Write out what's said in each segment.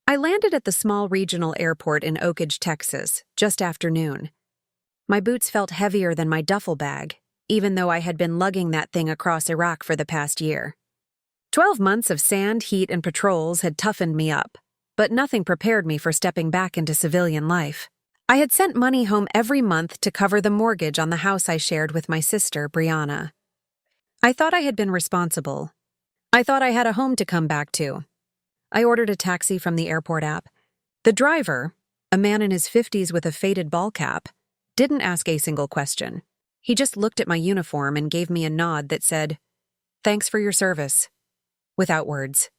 I landed at the small regional airport in Oak Ridge, Texas, just after noon. My boots felt heavier than my duffel bag, even though I had been lugging that thing across Iraq for the past year. 12 months of sand, heat, and patrols had toughened me up, but nothing prepared me for stepping back into civilian life. I had sent money home every month to cover the mortgage on the house I shared with my sister, Brianna. I thought I had been responsible. I thought I had a home to come back to. I ordered a taxi from the airport app. The driver, a man in his 50s with a faded ball cap, didn't ask a single question. He just looked at my uniform and gave me a nod that said, "Thanks for your service," without words.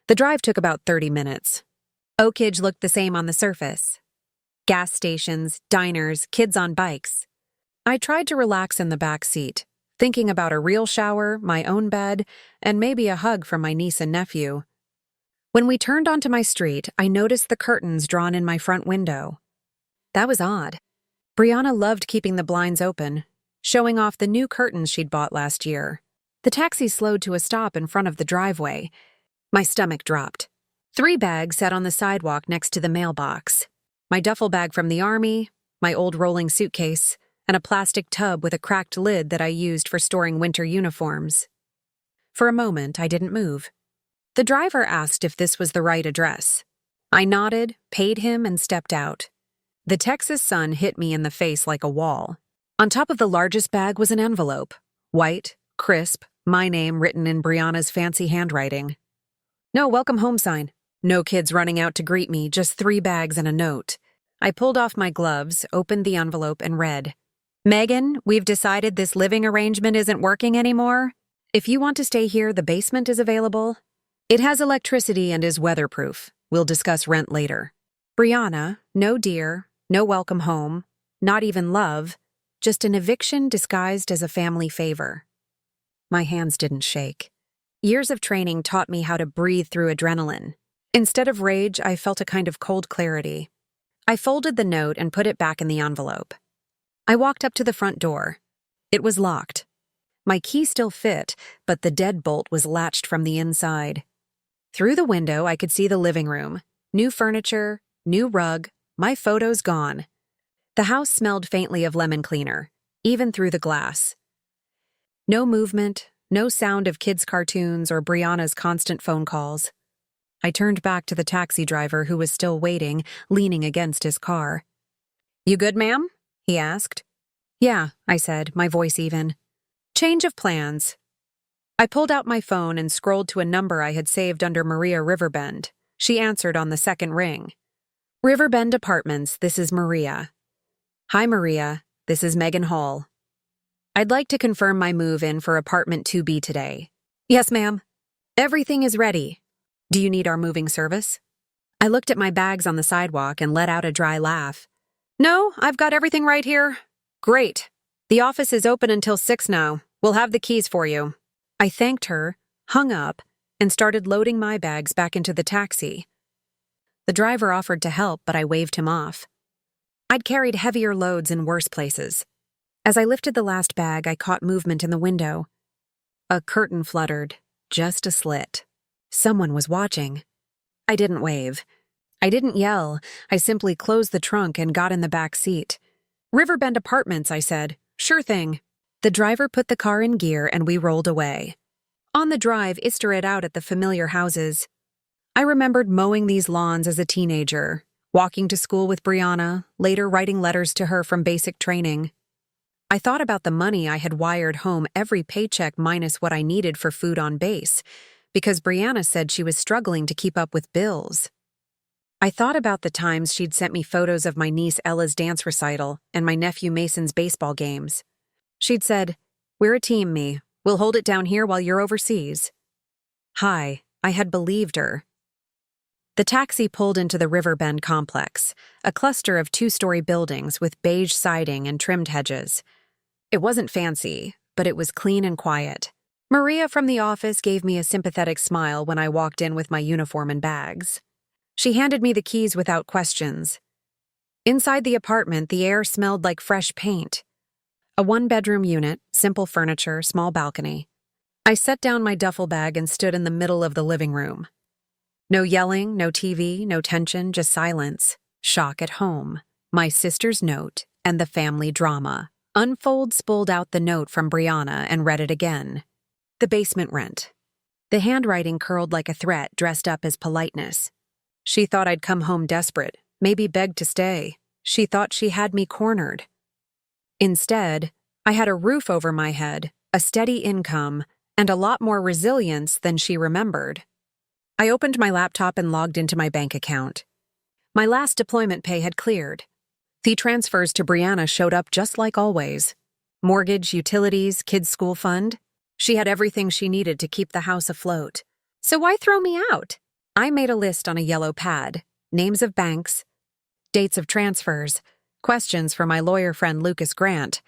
The drive took about 30 minutes. Oak Ridge looked the same on the surface. Gas stations, diners, kids on bikes. I tried to relax in the back seat, thinking about a real shower, my own bed, and maybe a hug from my niece and nephew. When we turned onto my street, I noticed the curtains drawn in my front window. That was odd. Brianna loved keeping the blinds open, showing off the new curtains she'd bought last year. The taxi slowed to a stop in front of the driveway. My stomach dropped. 3 bags sat on the sidewalk next to the mailbox. My duffel bag from the army, my old rolling suitcase, and a plastic tub with a cracked lid that I used for storing winter uniforms. For a moment, I didn't move. The driver asked if this was the right address. I nodded, paid him, and stepped out. The Texas sun hit me in the face like a wall. On top of the largest bag was an envelope. White, crisp, my name written in Brianna's fancy handwriting. No welcome home sign. No kids running out to greet me, just 3 bags and a note. I pulled off my gloves, opened the envelope, and read, "Megan, we've decided this living arrangement isn't working anymore. If you want to stay here, the basement is available. It has electricity and is weatherproof. We'll discuss rent later." Brianna, no dear, no welcome home, not even love, just an eviction disguised as a family favor. My hands didn't shake. Years of training taught me how to breathe through adrenaline. Instead of rage, I felt a kind of cold clarity. I folded the note and put it back in the envelope. I walked up to the front door. It was locked. My key still fit, but the deadbolt was latched from the inside. Through the window, I could see the living room. New furniture, new rug, my photos gone. The house smelled faintly of lemon cleaner, even through the glass. No movement, no sound of kids' cartoons or Brianna's constant phone calls. I turned back to the taxi driver who was still waiting, leaning against his car. "You good, ma'am?" he asked. "Yeah," I said, my voice even. "Change of plans." I pulled out my phone and scrolled to a number I had saved under Maria Riverbend. She answered on the second ring. "Riverbend Apartments, this is Maria." "Hi, Maria. This is Megan Hall. I'd like to confirm my move-in for apartment 2B today." "Yes, ma'am. Everything is ready. Do you need our moving service?" I looked at my bags on the sidewalk and let out a dry laugh. "No, I've got everything right here." "Great. The office is open until 6 now. We'll have the keys for you." I thanked her, hung up, and started loading my bags back into the taxi. The driver offered to help, but I waved him off. I'd carried heavier loads in worse places. As I lifted the last bag, I caught movement in the window. A curtain fluttered, just a slit. Someone was watching. I didn't wave. I didn't yell. I simply closed the trunk and got in the back seat. "Riverbend Apartments," I said. "Sure thing." The driver put the car in gear and we rolled away. On the drive, I stared out at the familiar houses. I remembered mowing these lawns as a teenager, walking to school with Brianna, later writing letters to her from basic training. I thought about the money I had wired home every paycheck minus what I needed for food on base, because Brianna said she was struggling to keep up with bills. I thought about the times she'd sent me photos of my niece Ella's dance recital and my nephew Mason's baseball games. She'd said, "We're a team, Me. We'll hold it down here while you're overseas." Hi, I had believed her. The taxi pulled into the Riverbend complex, a cluster of 2-story buildings with beige siding and trimmed hedges. It wasn't fancy, but it was clean and quiet. Maria from the office gave me a sympathetic smile when I walked in with my uniform and bags. She handed me the keys without questions. Inside the apartment, the air smelled like fresh paint. A 1-bedroom unit, simple furniture, small balcony. I set down my duffel bag and stood in the middle of the living room. No yelling, no TV, no tension, just silence. Shock at home. My sister's note and the family drama. Unfold pulled out the note from Brianna and read it again. The basement rent. The handwriting curled like a threat dressed up as politeness. She thought I'd come home desperate, maybe begged to stay. She thought she had me cornered. Instead, I had a roof over my head, a steady income, and a lot more resilience than she remembered. I opened my laptop and logged into my bank account. My last deployment pay had cleared. The transfers to Brianna showed up just like always. Mortgage, utilities, kids' school fund. She had everything she needed to keep the house afloat. So why throw me out? I made a list on a yellow pad, names of banks, dates of transfers, questions for my lawyer friend Lucas Grant,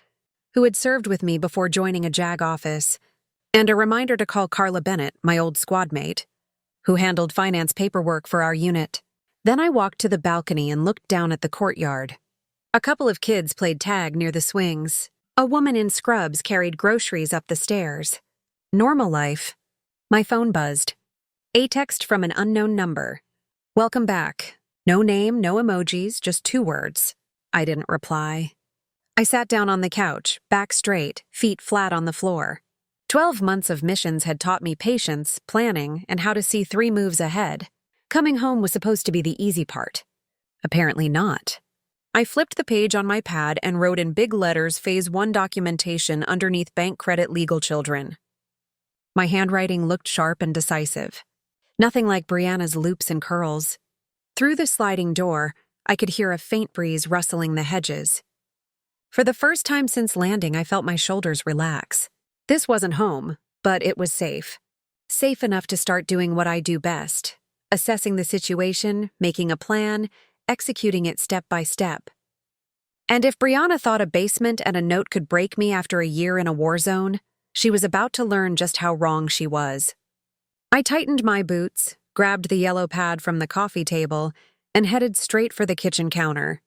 who had served with me before joining a JAG office, and a reminder to call Carla Bennett, my old squad mate, who handled finance paperwork for our unit. Then I walked to the balcony and looked down at the courtyard. A couple of kids played tag near the swings. A woman in scrubs carried groceries up the stairs. Normal life. My phone buzzed. A text from an unknown number. Welcome back. No name, no emojis, just 2 words. I didn't reply. I sat down on the couch, back straight, feet flat on the floor. 12 months of missions had taught me patience, planning, and how to see 3 moves ahead. Coming home was supposed to be the easy part. Apparently not. I flipped the page on my pad and wrote in big letters Phase 1 documentation underneath bank credit legal children. My handwriting looked sharp and decisive. Nothing like Brianna's loops and curls. Through the sliding door, I could hear a faint breeze rustling the hedges. For the first time since landing, I felt my shoulders relax. This wasn't home, but it was safe. Safe enough to start doing what I do best. Assessing the situation, making a plan, executing it step by step. And if Brianna thought a basement and a note could break me after a year in a war zone, she was about to learn just how wrong she was. I tightened my boots, grabbed the yellow pad from the coffee table, and headed straight for the kitchen counter.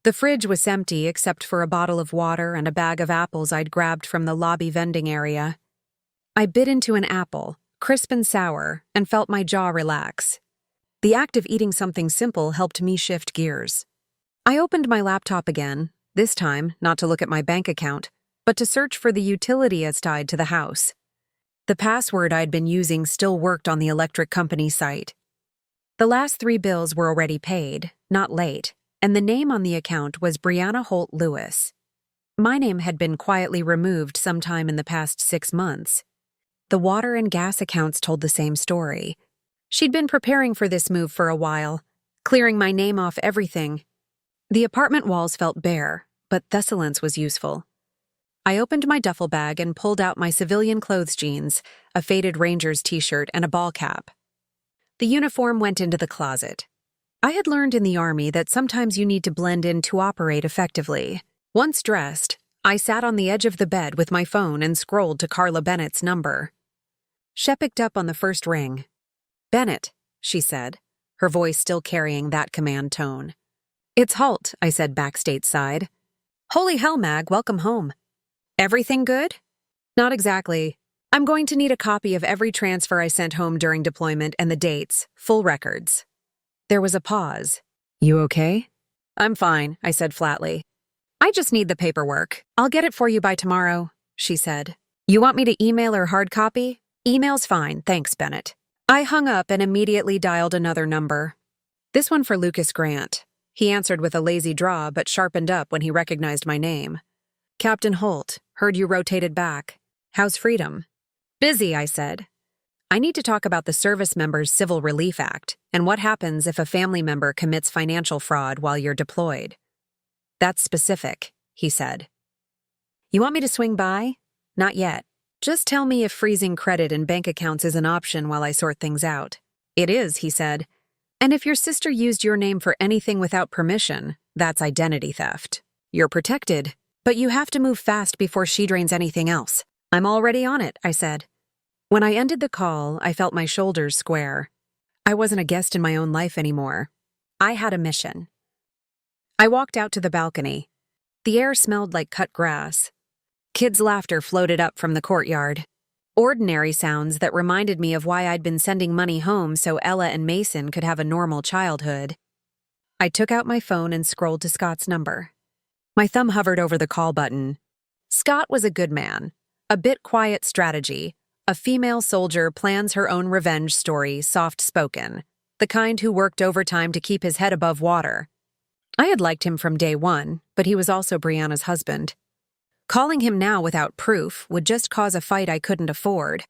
The fridge was empty except for a bottle of water and a bag of apples I'd grabbed from the lobby vending area. I bit into an apple, crisp and sour, and felt my jaw relax. The act of eating something simple helped me shift gears. I opened my laptop again, this time not to look at my bank account, but to search for the utility as tied to the house. The password I'd been using still worked on the electric company site. The last 3 bills were already paid, not late, and the name on the account was Brianna Holt Lewis. My name had been quietly removed sometime in the past 6 months. The water and gas accounts told the same story. She'd been preparing for this move for a while, clearing my name off everything. The apartment walls felt bare, but thessalence was useful. I opened my duffel bag and pulled out my civilian clothes jeans, a faded Rangers t-shirt, and a ball cap. The uniform went into the closet. I had learned in the Army that sometimes you need to blend in to operate effectively. Once dressed, I sat on the edge of the bed with my phone and scrolled to Carla Bennett's number. She picked up on the first ring. "Bennett," she said, her voice still carrying that command tone. "It's Holt," I said back stateside. "Holy hell, Mag, welcome home. Everything good?" "Not exactly. I'm going to need a copy of every transfer I sent home during deployment and the dates, full records." There was a pause. "You okay?" "I'm fine," I said flatly. "I just need the paperwork. I'll get it for you by tomorrow," she said. "You want me to email or hard copy?" "Email's fine, thanks, Bennett." I hung up and immediately dialed another number. This one for Lucas Grant. He answered with a lazy draw but sharpened up when he recognized my name. "Captain Holt, heard you rotated back. How's freedom?" "Busy," I said. "I need to talk about the Service Members Civil Relief Act and what happens if a family member commits financial fraud while you're deployed." "That's specific," he said. "You want me to swing by?" "Not yet. Just tell me if freezing credit and bank accounts is an option while I sort things out." "It is," he said. "And if your sister used your name for anything without permission, that's identity theft. You're protected, but you have to move fast before she drains anything else." "I'm already on it," I said. When I ended the call, I felt my shoulders square. I wasn't a guest in my own life anymore. I had a mission. I walked out to the balcony. The air smelled like cut grass. Kids' laughter floated up from the courtyard. Ordinary sounds that reminded me of why I'd been sending money home so Ella and Mason could have a normal childhood. I took out my phone and scrolled to Scott's number. My thumb hovered over the call button. Scott was a good man. A bit quiet strategy. A female soldier plans her own revenge story, soft-spoken. The kind who worked overtime to keep his head above water. I had liked him from day one, but he was also Brianna's husband. Calling him now without proof would just cause a fight I couldn't afford.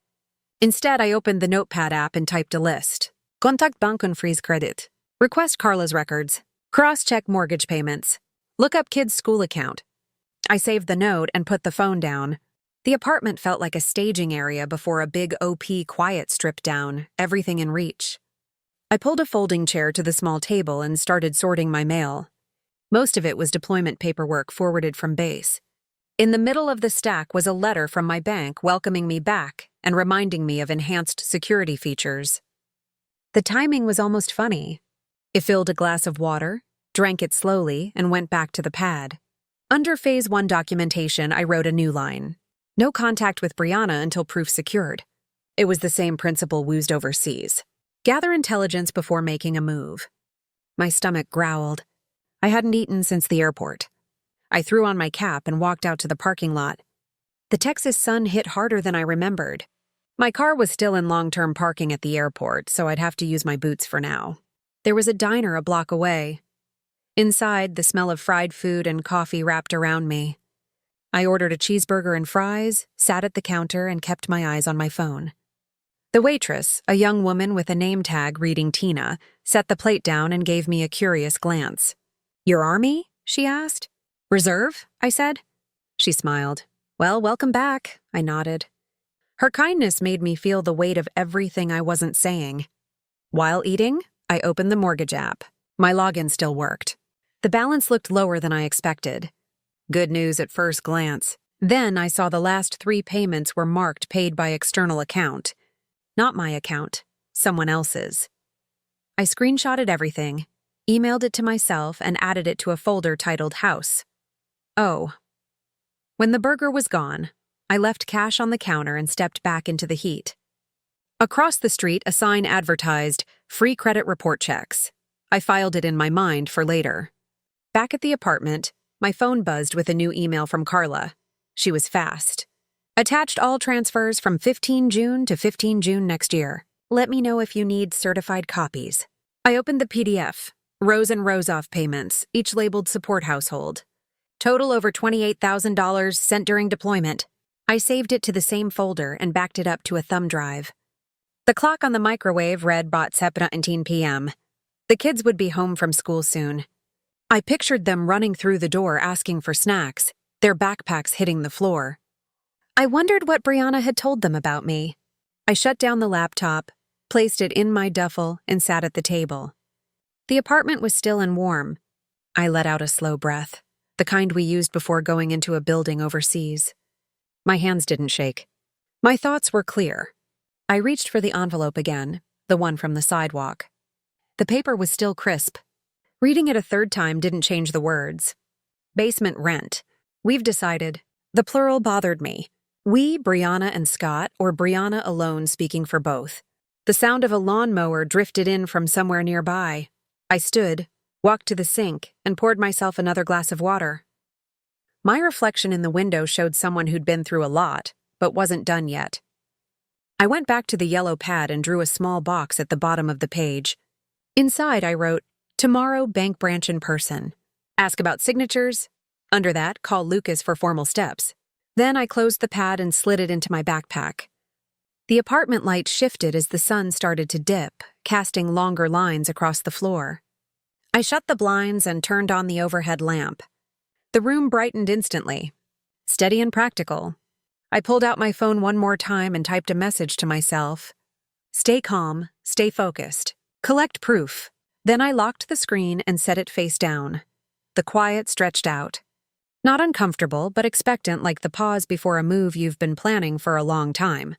Instead, I opened the Notepad app and typed a list. Contact Bank und freeze credit. Request Carla's records. Cross-check mortgage payments. Look up kid's school account. I saved the note and put the phone down. The apartment felt like a staging area before a big OP quiet stripped down, everything in reach. I pulled a folding chair to the small table and started sorting my mail. Most of it was deployment paperwork forwarded from base. In the middle of the stack was a letter from my bank welcoming me back and reminding me of enhanced security features. The timing was almost funny. I filled a glass of water, drank it slowly, and went back to the pad. Under Phase 1 documentation, I wrote a new line. No contact with Brianna until proof secured. It was the same principle wooed overseas. Gather intelligence before making a move. My stomach growled. I hadn't eaten since the airport. I threw on my cap and walked out to the parking lot. The Texas sun hit harder than I remembered. My car was still in long-term parking at the airport, so I'd have to use my boots for now. There was a diner a block away. Inside, the smell of fried food and coffee wrapped around me. I ordered a cheeseburger and fries, sat at the counter, and kept my eyes on my phone. The waitress, a young woman with a name tag reading Tina, set the plate down and gave me a curious glance. "Your Army?" she asked. "Reserve?" I said. She smiled. "Well, welcome back," I nodded. Her kindness made me feel the weight of everything I wasn't saying. While eating, I opened the mortgage app. My login still worked. The balance looked lower than I expected. Good news at first glance. Then I saw the last 3 payments were marked paid by external account. Not my account, someone else's. I screenshotted everything, emailed it to myself, and added it to a folder titled House. Oh. When the burger was gone, I left cash on the counter and stepped back into the heat. Across the street, a sign advertised, "Free credit report checks." I filed it in my mind for later. Back at the apartment, my phone buzzed with a new email from Carla. She was fast. Attached all transfers from 15 June to 15 June next year. Let me know if you need certified copies. I opened the PDF. Rows and rows off payments, each labeled support household. Total over $28,000 sent during deployment. I saved it to the same folder and backed it up to a thumb drive. The clock on the microwave read bot 17 p.m. The kids would be home from school soon. I pictured them running through the door asking for snacks, their backpacks hitting the floor. I wondered what Brianna had told them about me. I shut down the laptop, placed it in my duffel, and sat at the table. The apartment was still and warm. I let out a slow breath, the kind we used before going into a building overseas. My hands didn't shake. My thoughts were clear. I reached for the envelope again, the one from the sidewalk. The paper was still crisp. Reading it a third time didn't change the words. Basement rent. We've decided. The plural bothered me. We, Brianna and Scott, or Brianna alone speaking for both. The sound of a lawnmower drifted in from somewhere nearby. I stood, walked to the sink, and poured myself another glass of water. My reflection in the window showed someone who'd been through a lot, but wasn't done yet. I went back to the yellow pad and drew a small box at the bottom of the page. Inside, I wrote, "Tomorrow, bank branch in person. Ask about signatures. Under that, call Lucas for formal steps." Then I closed the pad and slid it into my backpack. The apartment light shifted as the sun started to dip, casting longer lines across the floor. I shut the blinds and turned on the overhead lamp. The room brightened instantly. Steady and practical. I pulled out my phone one more time and typed a message to myself. Stay calm, stay focused. Collect proof. Then I locked the screen and set it face down. The quiet stretched out. Not uncomfortable, but expectant, like the pause before a move you've been planning for a long time.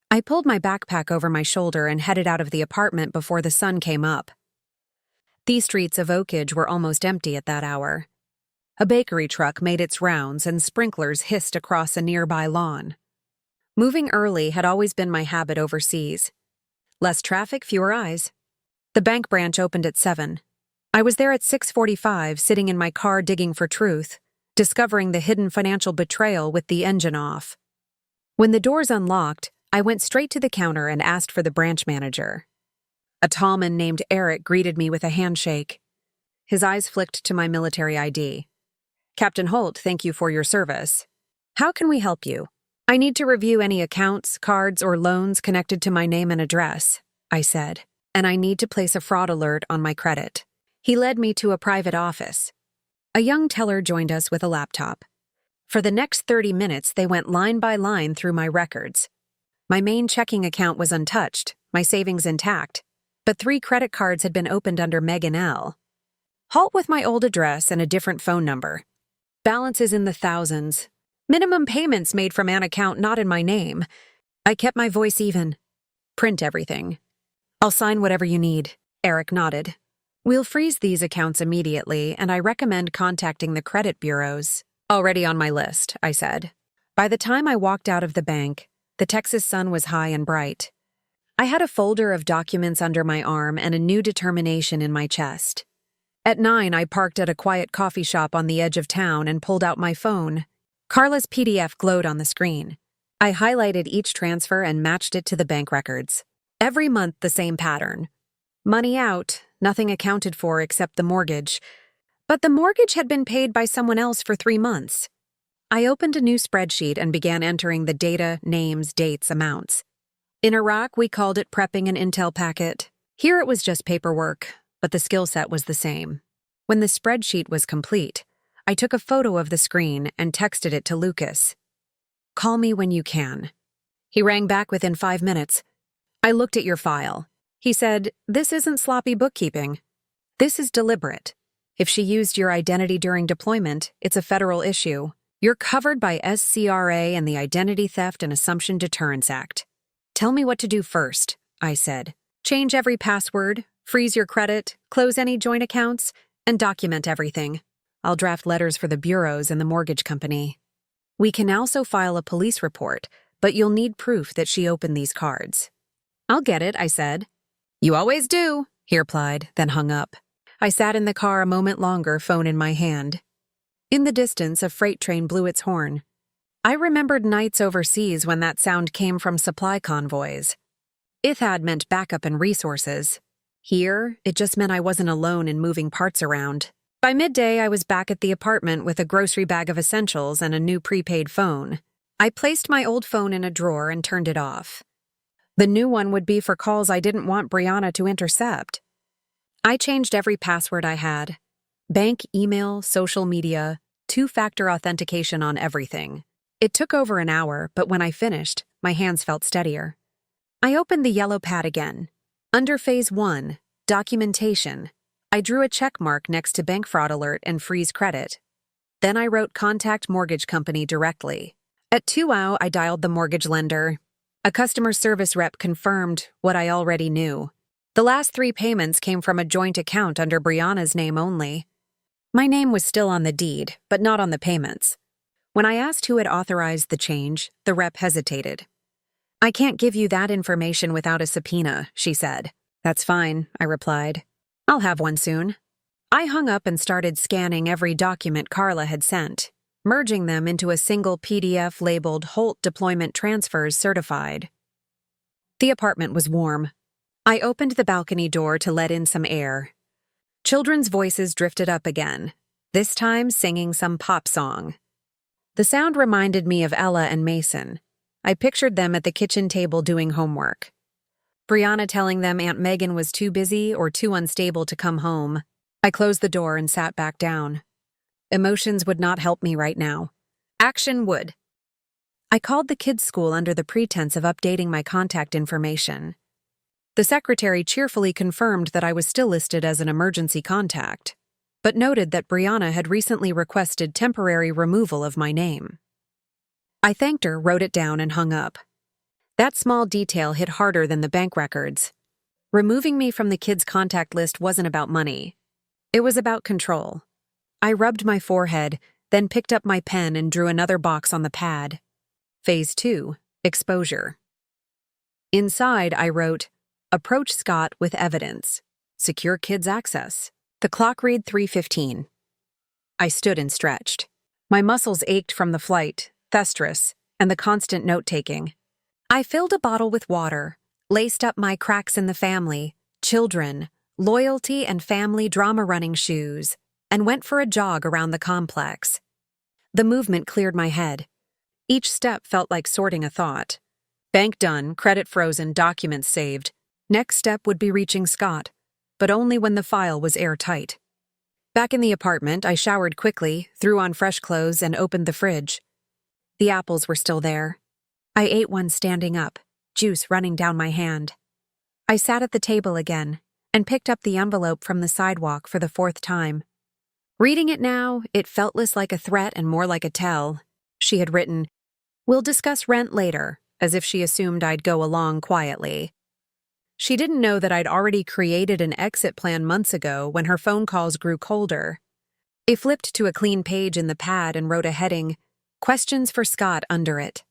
I pulled my backpack over my shoulder and headed out of the apartment before the sun came up. These streets of Oakage were almost empty at that hour. A bakery truck made its rounds and sprinklers hissed across a nearby lawn. Moving early had always been my habit overseas. Less traffic, fewer eyes. The bank branch opened at 7. I was there at 6:45, sitting in my car digging for truth, discovering the hidden financial betrayal with the engine off. When the doors unlocked, I went straight to the counter and asked for the branch manager. A tall man named Eric greeted me with a handshake. His eyes flicked to my military ID. "Captain Holt, thank you for your service. How can we help you?" "I need to review any accounts, cards, or loans connected to my name and address," I said, "and I need to place a fraud alert on my credit." He led me to a private office. A young teller joined us with a laptop. For the next 30 minutes, they went line by line through my records. My main checking account was untouched, my savings intact, but 3 credit cards had been opened under Megan L. Holt with my old address and a different phone number. Balances in the thousands. Minimum payments made from an account not in my name. I kept my voice even. "Print everything." "I'll sign whatever you need," Eric nodded. "We'll freeze these accounts immediately, and I recommend contacting the credit bureaus." "Already on my list," I said. By the time I walked out of the bank, the Texas sun was high and bright. I had a folder of documents under my arm and a new determination in my chest. At 9, I parked at a quiet coffee shop on the edge of town and pulled out my phone. Carla's PDF glowed on the screen. I highlighted each transfer and matched it to the bank records. Every month, the same pattern. Money out, nothing accounted for except the mortgage. But the mortgage had been paid by someone else for 3 months. I opened a new spreadsheet and began entering the data, names, dates, amounts. In Iraq, we called it prepping an intel packet. Here it was just paperwork, but the skill set was the same. When the spreadsheet was complete, I took a photo of the screen and texted it to Lucas. "Call me when you can." He rang back within 5 minutes. "I looked at your file." He said, "This isn't sloppy bookkeeping. This is deliberate. If she used your identity during deployment, it's a federal issue. You're covered by SCRA and the Identity Theft and Assumption Deterrence Act." "Tell me what to do first," I said. "Change every password, freeze your credit, close any joint accounts, and document everything. I'll draft letters for the bureaus and the mortgage company. We can also file a police report, but you'll need proof that she opened these cards." "I'll get it," I said. "You always do," he replied, then hung up. I sat in the car a moment longer, phone in my hand. In the distance, a freight train blew its horn. I remembered nights overseas when that sound came from supply convoys. ITHAD meant backup and resources. Here, it just meant I wasn't alone in moving parts around. By midday, I was back at the apartment with a grocery bag of essentials and a new prepaid phone. I placed my old phone in a drawer and turned it off. The new one would be for calls I didn't want Brianna to intercept. I changed every password I had. Bank, email, social media, 2-factor authentication on everything. It took over an hour, but when I finished, my hands felt steadier. I opened the yellow pad again. Under Phase 1, Documentation, I drew a check mark next to Bank Fraud Alert and Freeze Credit. Then I wrote Contact Mortgage Company directly. At 2:00, I dialed the mortgage lender. A customer service rep confirmed what I already knew. The last 3 payments came from a joint account under Brianna's name only. My name was still on the deed, but not on the payments. When I asked who had authorized the change, the rep hesitated. "I can't give you that information without a subpoena," she said. "That's fine," I replied. "I'll have one soon." I hung up and started scanning every document Carla had sent, merging them into a single PDF labeled Holt Deployment Transfers Certified. The apartment was warm. I opened the balcony door to let in some air. Children's voices drifted up again, this time singing some pop song. The sound reminded me of Ella and Mason. I pictured them at the kitchen table doing homework. Brianna telling them Aunt Megan was too busy or too unstable to come home. I closed the door and sat back down. Emotions would not help me right now. Action would. I called the kids' school under the pretense of updating my contact information. The secretary cheerfully confirmed that I was still listed as an emergency contact, but noted that Brianna had recently requested temporary removal of my name. I thanked her, wrote it down, and hung up. That small detail hit harder than the bank records. Removing me from the kids' contact list wasn't about money. It was about control. I rubbed my forehead, then picked up my pen and drew another box on the pad. Phase 2, Exposure. Inside, I wrote, "Approach Scott with evidence. Secure kids access." The clock read 3:15. I stood and stretched. My muscles ached from the flight, thestrus, and the constant note-taking. I filled a bottle with water, laced up my cracks in the family, children, loyalty and family drama-running shoes, and went for a jog around the complex. The movement cleared my head. Each step felt like sorting a thought. Bank done, credit frozen, documents saved. Next step would be reaching Scott, but only when the file was airtight. Back in the apartment, I showered quickly, threw on fresh clothes, and opened the fridge. The apples were still there. I ate one standing up, juice running down my hand. I sat at the table again and picked up the envelope from the sidewalk for the 4th time. Reading it now, it felt less like a threat and more like a tell. She had written, "We'll discuss rent later," as if she assumed I'd go along quietly. She didn't know that I'd already created an exit plan months ago when her phone calls grew colder. I flipped to a clean page in the pad and wrote a heading, "Questions for Scott," under it.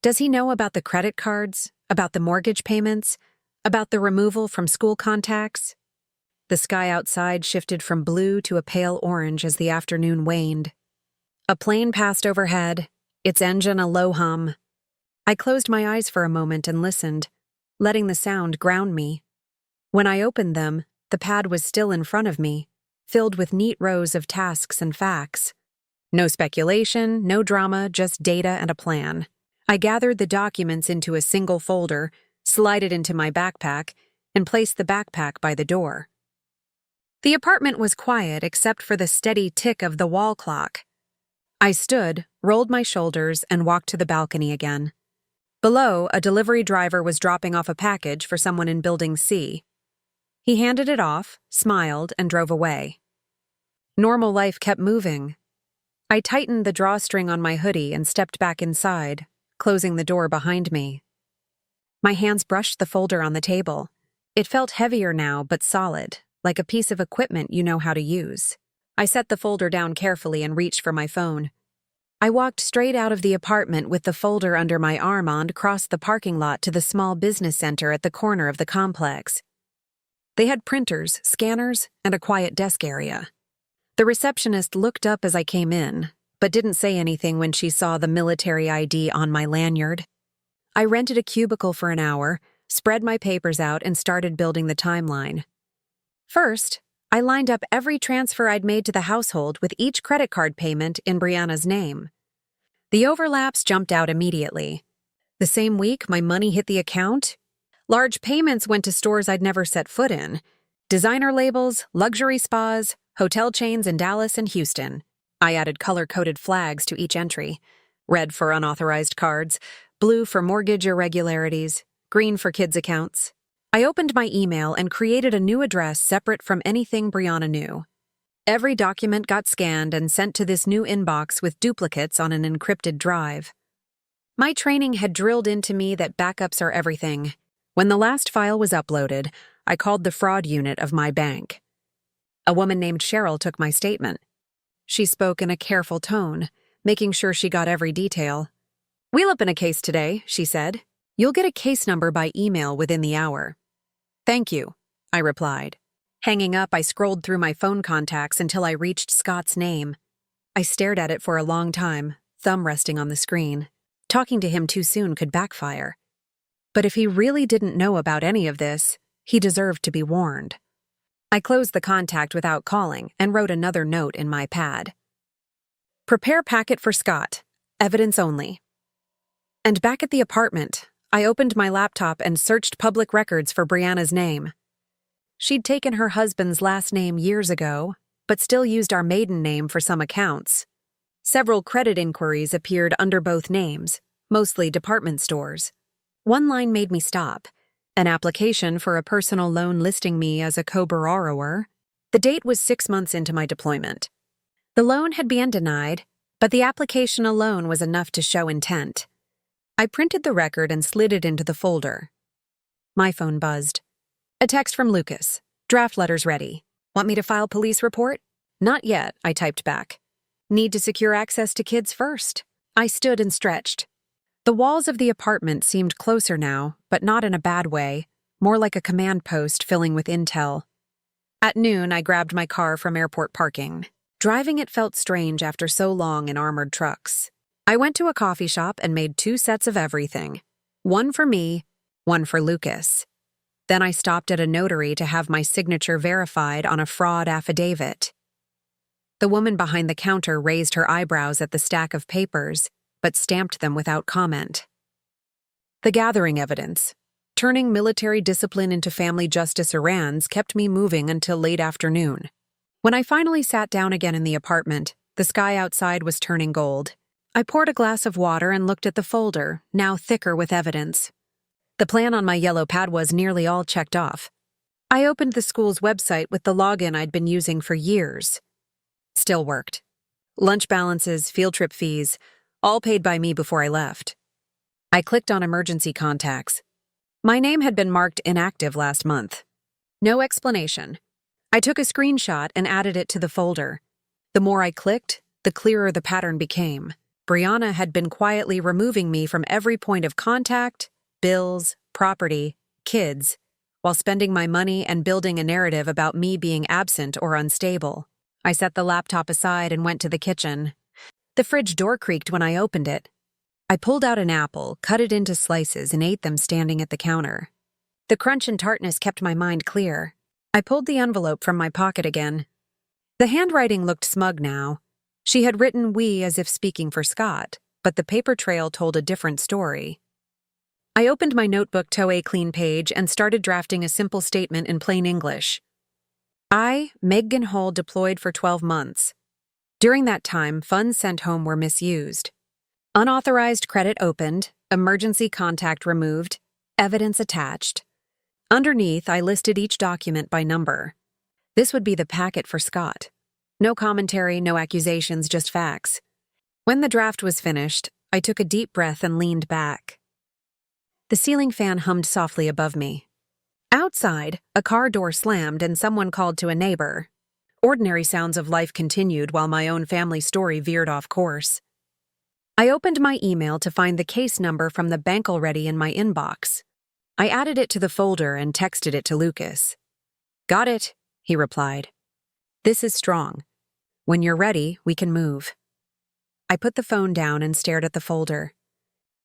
Does he know about the credit cards, about the mortgage payments, about the removal from school contacts? The sky outside shifted from blue to a pale orange as the afternoon waned. A plane passed overhead, its engine a low hum. I closed my eyes for a moment and listened, letting the sound ground me. When I opened them, the pad was still in front of me, filled with neat rows of tasks and facts. No speculation, no drama, just data and a plan. I gathered the documents into a single folder, slid it into my backpack, and placed the backpack by the door. The apartment was quiet except for the steady tick of the wall clock. I stood, rolled my shoulders, and walked to the balcony again. Below, a delivery driver was dropping off a package for someone in Building C. He handed it off, smiled, and drove away. Normal life kept moving. I tightened the drawstring on my hoodie and stepped back inside, closing the door behind me. My hands brushed the folder on the table. It felt heavier now, but solid, like a piece of equipment you know how to use. I set the folder down carefully and reached for my phone. I walked straight out of the apartment with the folder under my arm and crossed the parking lot to the small business center at the corner of the complex. They had printers, scanners, and a quiet desk area. The receptionist looked up as I came in, but didn't say anything when she saw the military ID on my lanyard. I rented a cubicle for an hour, spread my papers out, and started building the timeline. First, I lined up every transfer I'd made to the household with each credit card payment in Brianna's name. The overlaps jumped out immediately. The same week my money hit the account, large payments went to stores I'd never set foot in. Designer labels, luxury spas, hotel chains in Dallas and Houston. I added color-coded flags to each entry. Red for unauthorized cards, blue for mortgage irregularities, green for kids' accounts. I opened my email and created a new address separate from anything Brianna knew. Every document got scanned and sent to this new inbox with duplicates on an encrypted drive. My training had drilled into me that backups are everything. When the last file was uploaded, I called the fraud unit of my bank. A woman named Cheryl took my statement. She spoke in a careful tone, making sure she got every detail. "We'll open a case today," she said. "You'll get a case number by email within the hour." "Thank you," I replied. Hanging up, I scrolled through my phone contacts until I reached Scott's name. I stared at it for a long time, thumb resting on the screen. Talking to him too soon could backfire. But if he really didn't know about any of this, he deserved to be warned. I closed the contact without calling and wrote another note in my pad. "Prepare packet for Scott. Evidence only." And back at the apartment, I opened my laptop and searched public records for Brianna's name. She'd taken her husband's last name years ago, but still used our maiden name for some accounts. Several credit inquiries appeared under both names, mostly department stores. One line made me stop. An application for a personal loan listing me as a co-borrower. The date was 6 months into my deployment. The loan had been denied, but the application alone was enough to show intent. I printed the record and slid it into the folder. My phone buzzed. A text from Lucas. "Draft letters ready. Want me to file police report?" "Not yet," I typed back. "Need to secure access to kids first." I stood and stretched. The walls of the apartment seemed closer now, but not in a bad way, more like a command post filling with intel. At noon, I grabbed my car from airport parking. Driving it felt strange after so long in armored trucks. I went to a coffee shop and made 2 sets of everything. One for me, one for Lucas. Then I stopped at a notary to have my signature verified on a fraud affidavit. The woman behind the counter raised her eyebrows at the stack of papers, but stamped them without comment. The gathering evidence, turning military discipline into family justice errands, kept me moving until late afternoon. When I finally sat down again in the apartment, the sky outside was turning gold. I poured a glass of water and looked at the folder, now thicker with evidence. The plan on my yellow pad was nearly all checked off. I opened the school's website with the login I'd been using for years. Still worked. Lunch balances, field trip fees, all paid by me before I left. I clicked on emergency contacts. My name had been marked inactive last month. No explanation. I took a screenshot and added it to the folder. The more I clicked, the clearer the pattern became. Brianna had been quietly removing me from every point of contact, bills, property, kids, while spending my money and building a narrative about me being absent or unstable. I set the laptop aside and went to the kitchen. The fridge door creaked when I opened it. I pulled out an apple, cut it into slices, and ate them standing at the counter. The crunch and tartness kept my mind clear. I pulled the envelope from my pocket again. The handwriting looked smug now. She had written "we" as if speaking for Scott, but the paper trail told a different story. I opened my notebook to a clean page and started drafting a simple statement in plain English. I, Megan Hull, deployed for 12 months. During that time, funds sent home were misused. Unauthorized credit opened, emergency contact removed, evidence attached. Underneath, I listed each document by number. This would be the packet for Scott. No commentary, no accusations, just facts. When the draft was finished, I took a deep breath and leaned back. The ceiling fan hummed softly above me. Outside, a car door slammed and someone called to a neighbor. Ordinary sounds of life continued while my own family story veered off course. I opened my email to find the case number from the bank already in my inbox. I added it to the folder and texted it to Lucas. "Got it," he replied. "This is strong. When you're ready, we can move." I put the phone down and stared at the folder.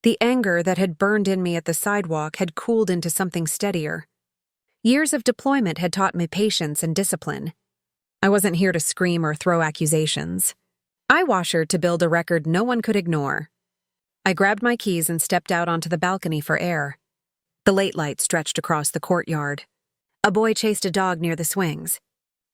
The anger that had burned in me at the sidewalk had cooled into something steadier. Years of deployment had taught me patience and discipline. I wasn't here to scream or throw accusations. I washered to build a record no one could ignore. I grabbed my keys and stepped out onto the balcony for air. The late light stretched across the courtyard. A boy chased a dog near the swings.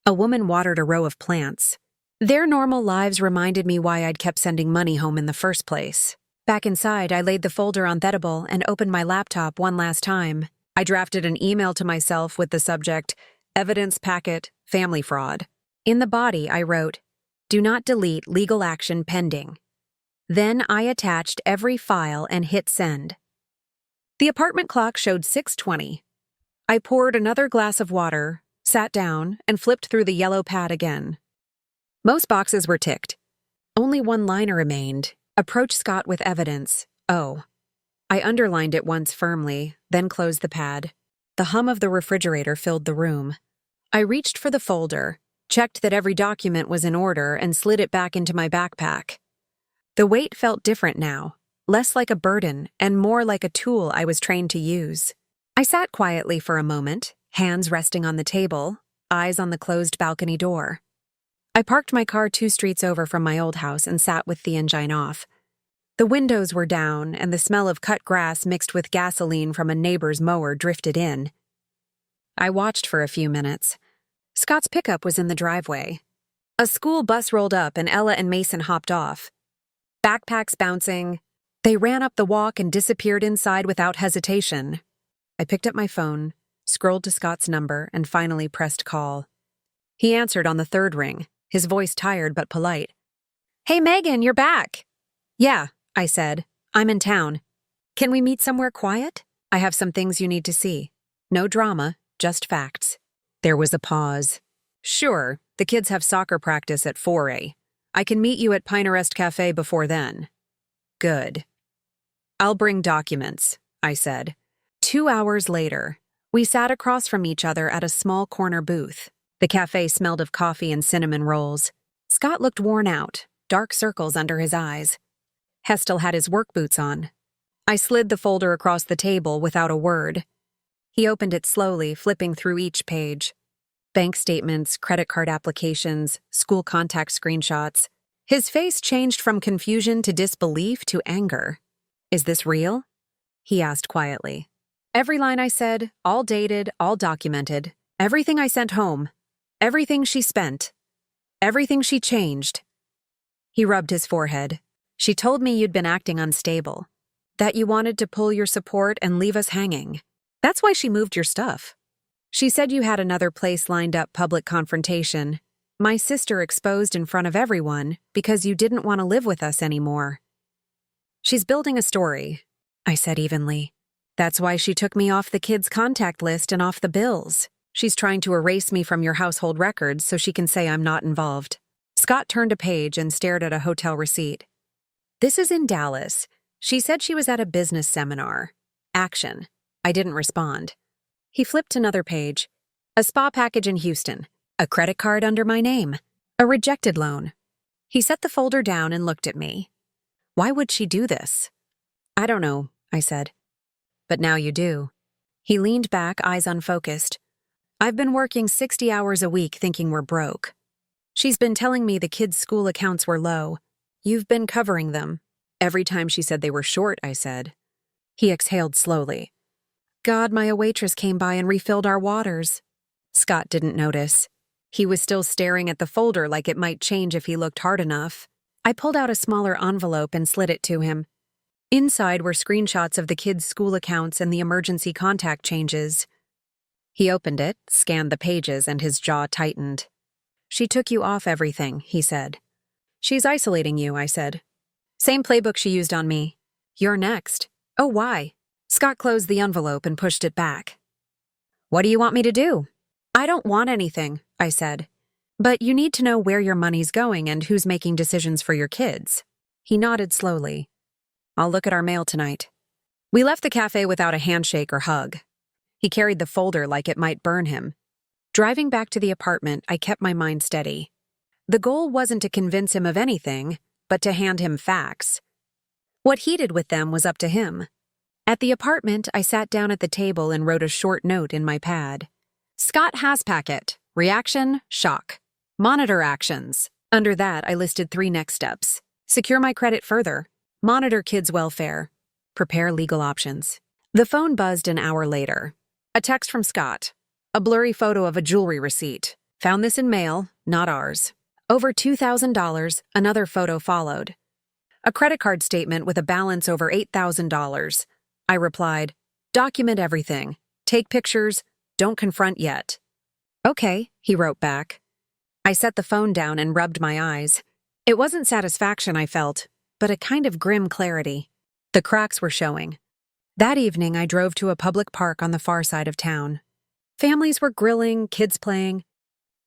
A woman watered a row of plants. Their normal lives reminded me why I'd kept sending money home in the first place. Back inside, I laid the folder on Thettable and opened my laptop one last time. I drafted an email to myself with the subject, "Evidence Packet, Family Fraud." In the body, I wrote, "Do not delete, legal action pending." Then I attached every file and hit send. The apartment clock showed 6:20. I poured another glass of water, sat down, and flipped through the yellow pad again. Most boxes were ticked. Only one liner remained. Approach Scott with evidence. Oh. I underlined it once firmly, then closed the pad. The hum of the refrigerator filled the room. I reached for the folder, checked that every document was in order, and slid it back into my backpack. The weight felt different now, less like a burden and more like a tool I was trained to use. I sat quietly for a moment, hands resting on the table, eyes on the closed balcony door. I parked my car 2 streets over from my old house and sat with the engine off. The windows were down, and the smell of cut grass mixed with gasoline from a neighbor's mower drifted in. I watched for a few minutes. Scott's pickup was in the driveway. A school bus rolled up and Ella and Mason hopped off. Backpacks bouncing, they ran up the walk and disappeared inside without hesitation. I picked up my phone, scrolled to Scott's number, and finally pressed call. He answered on the 3rd ring, his voice tired but polite. "Hey, Megan, you're back." "Yeah," I said. "I'm in town. Can we meet somewhere quiet? I have some things you need to see. No drama, just facts." There was a pause. "Sure, the kids have soccer practice at 4 a. I can meet you at Pinerest Cafe before then." "Good." I'll bring documents, I said. 2 hours later, we sat across from each other at a small corner booth. The cafe smelled of coffee and cinnamon rolls. Scott looked worn out, dark circles under his eyes. Hestel had his work boots on. I slid the folder across the table without a word. He opened it slowly, flipping through each page. Bank statements, credit card applications, school contact screenshots. His face changed from confusion to disbelief to anger. Is this real? He asked quietly. Every line I said, all dated, all documented. Everything I sent home. Everything she spent. Everything she changed. He rubbed his forehead. She told me you'd been acting unstable. That you wanted to pull your support and leave us hanging. That's why she moved your stuff. She said you had another place lined up public confrontation. My sister exposed in front of everyone because you didn't want to live with us anymore. She's building a story, I said evenly. That's why she took me off the kids' contact list and off the bills. She's trying to erase me from your household records so she can say I'm not involved. Scott turned a page and stared at a hotel receipt. This is in Dallas. She said she was at a business seminar. Action. I didn't respond. He flipped another page. A spa package in Houston. A credit card under my name. A rejected loan. He set the folder down and looked at me. Why would she do this? I don't know, I said. But now you do. He leaned back, eyes unfocused. I've been working 60 hours a week thinking we're broke. She's been telling me the kids' school accounts were low. You've been covering them. Every time she said they were short, I said. He exhaled slowly. God, my waitress came by and refilled our waters. Scott didn't notice. He was still staring at the folder like it might change if he looked hard enough. I pulled out a smaller envelope and slid it to him. Inside were screenshots of the kids' school accounts and the emergency contact changes. He opened it, scanned the pages, and his jaw tightened. She took you off everything, he said. She's isolating you, I said. Same playbook she used on me. You're next. Oh, why? Scott closed the envelope and pushed it back. What do you want me to do? I don't want anything, I said. But you need to know where your money's going and who's making decisions for your kids. He nodded slowly. I'll look at our mail tonight. We left the cafe without a handshake or hug. He carried the folder like it might burn him. Driving back to the apartment, I kept my mind steady. The goal wasn't to convince him of anything, but to hand him facts. What he did with them was up to him. At the apartment, I sat down at the table and wrote a short note in my pad. Scott has packet. Reaction, shock. Monitor actions. Under that, I listed 3 next steps. Secure my credit further. Monitor kids' welfare. Prepare legal options. The phone buzzed an hour later. A text from Scott. A blurry photo of a jewelry receipt. Found this in mail, not ours. Over $2,000, another photo followed. A credit card statement with a balance over $8,000. I replied, document everything. Take pictures. Don't confront yet. Okay, he wrote back. I set the phone down and rubbed my eyes. It wasn't satisfaction I felt, but a kind of grim clarity. The cracks were showing. That evening, I drove to a public park on the far side of town. Families were grilling, kids playing.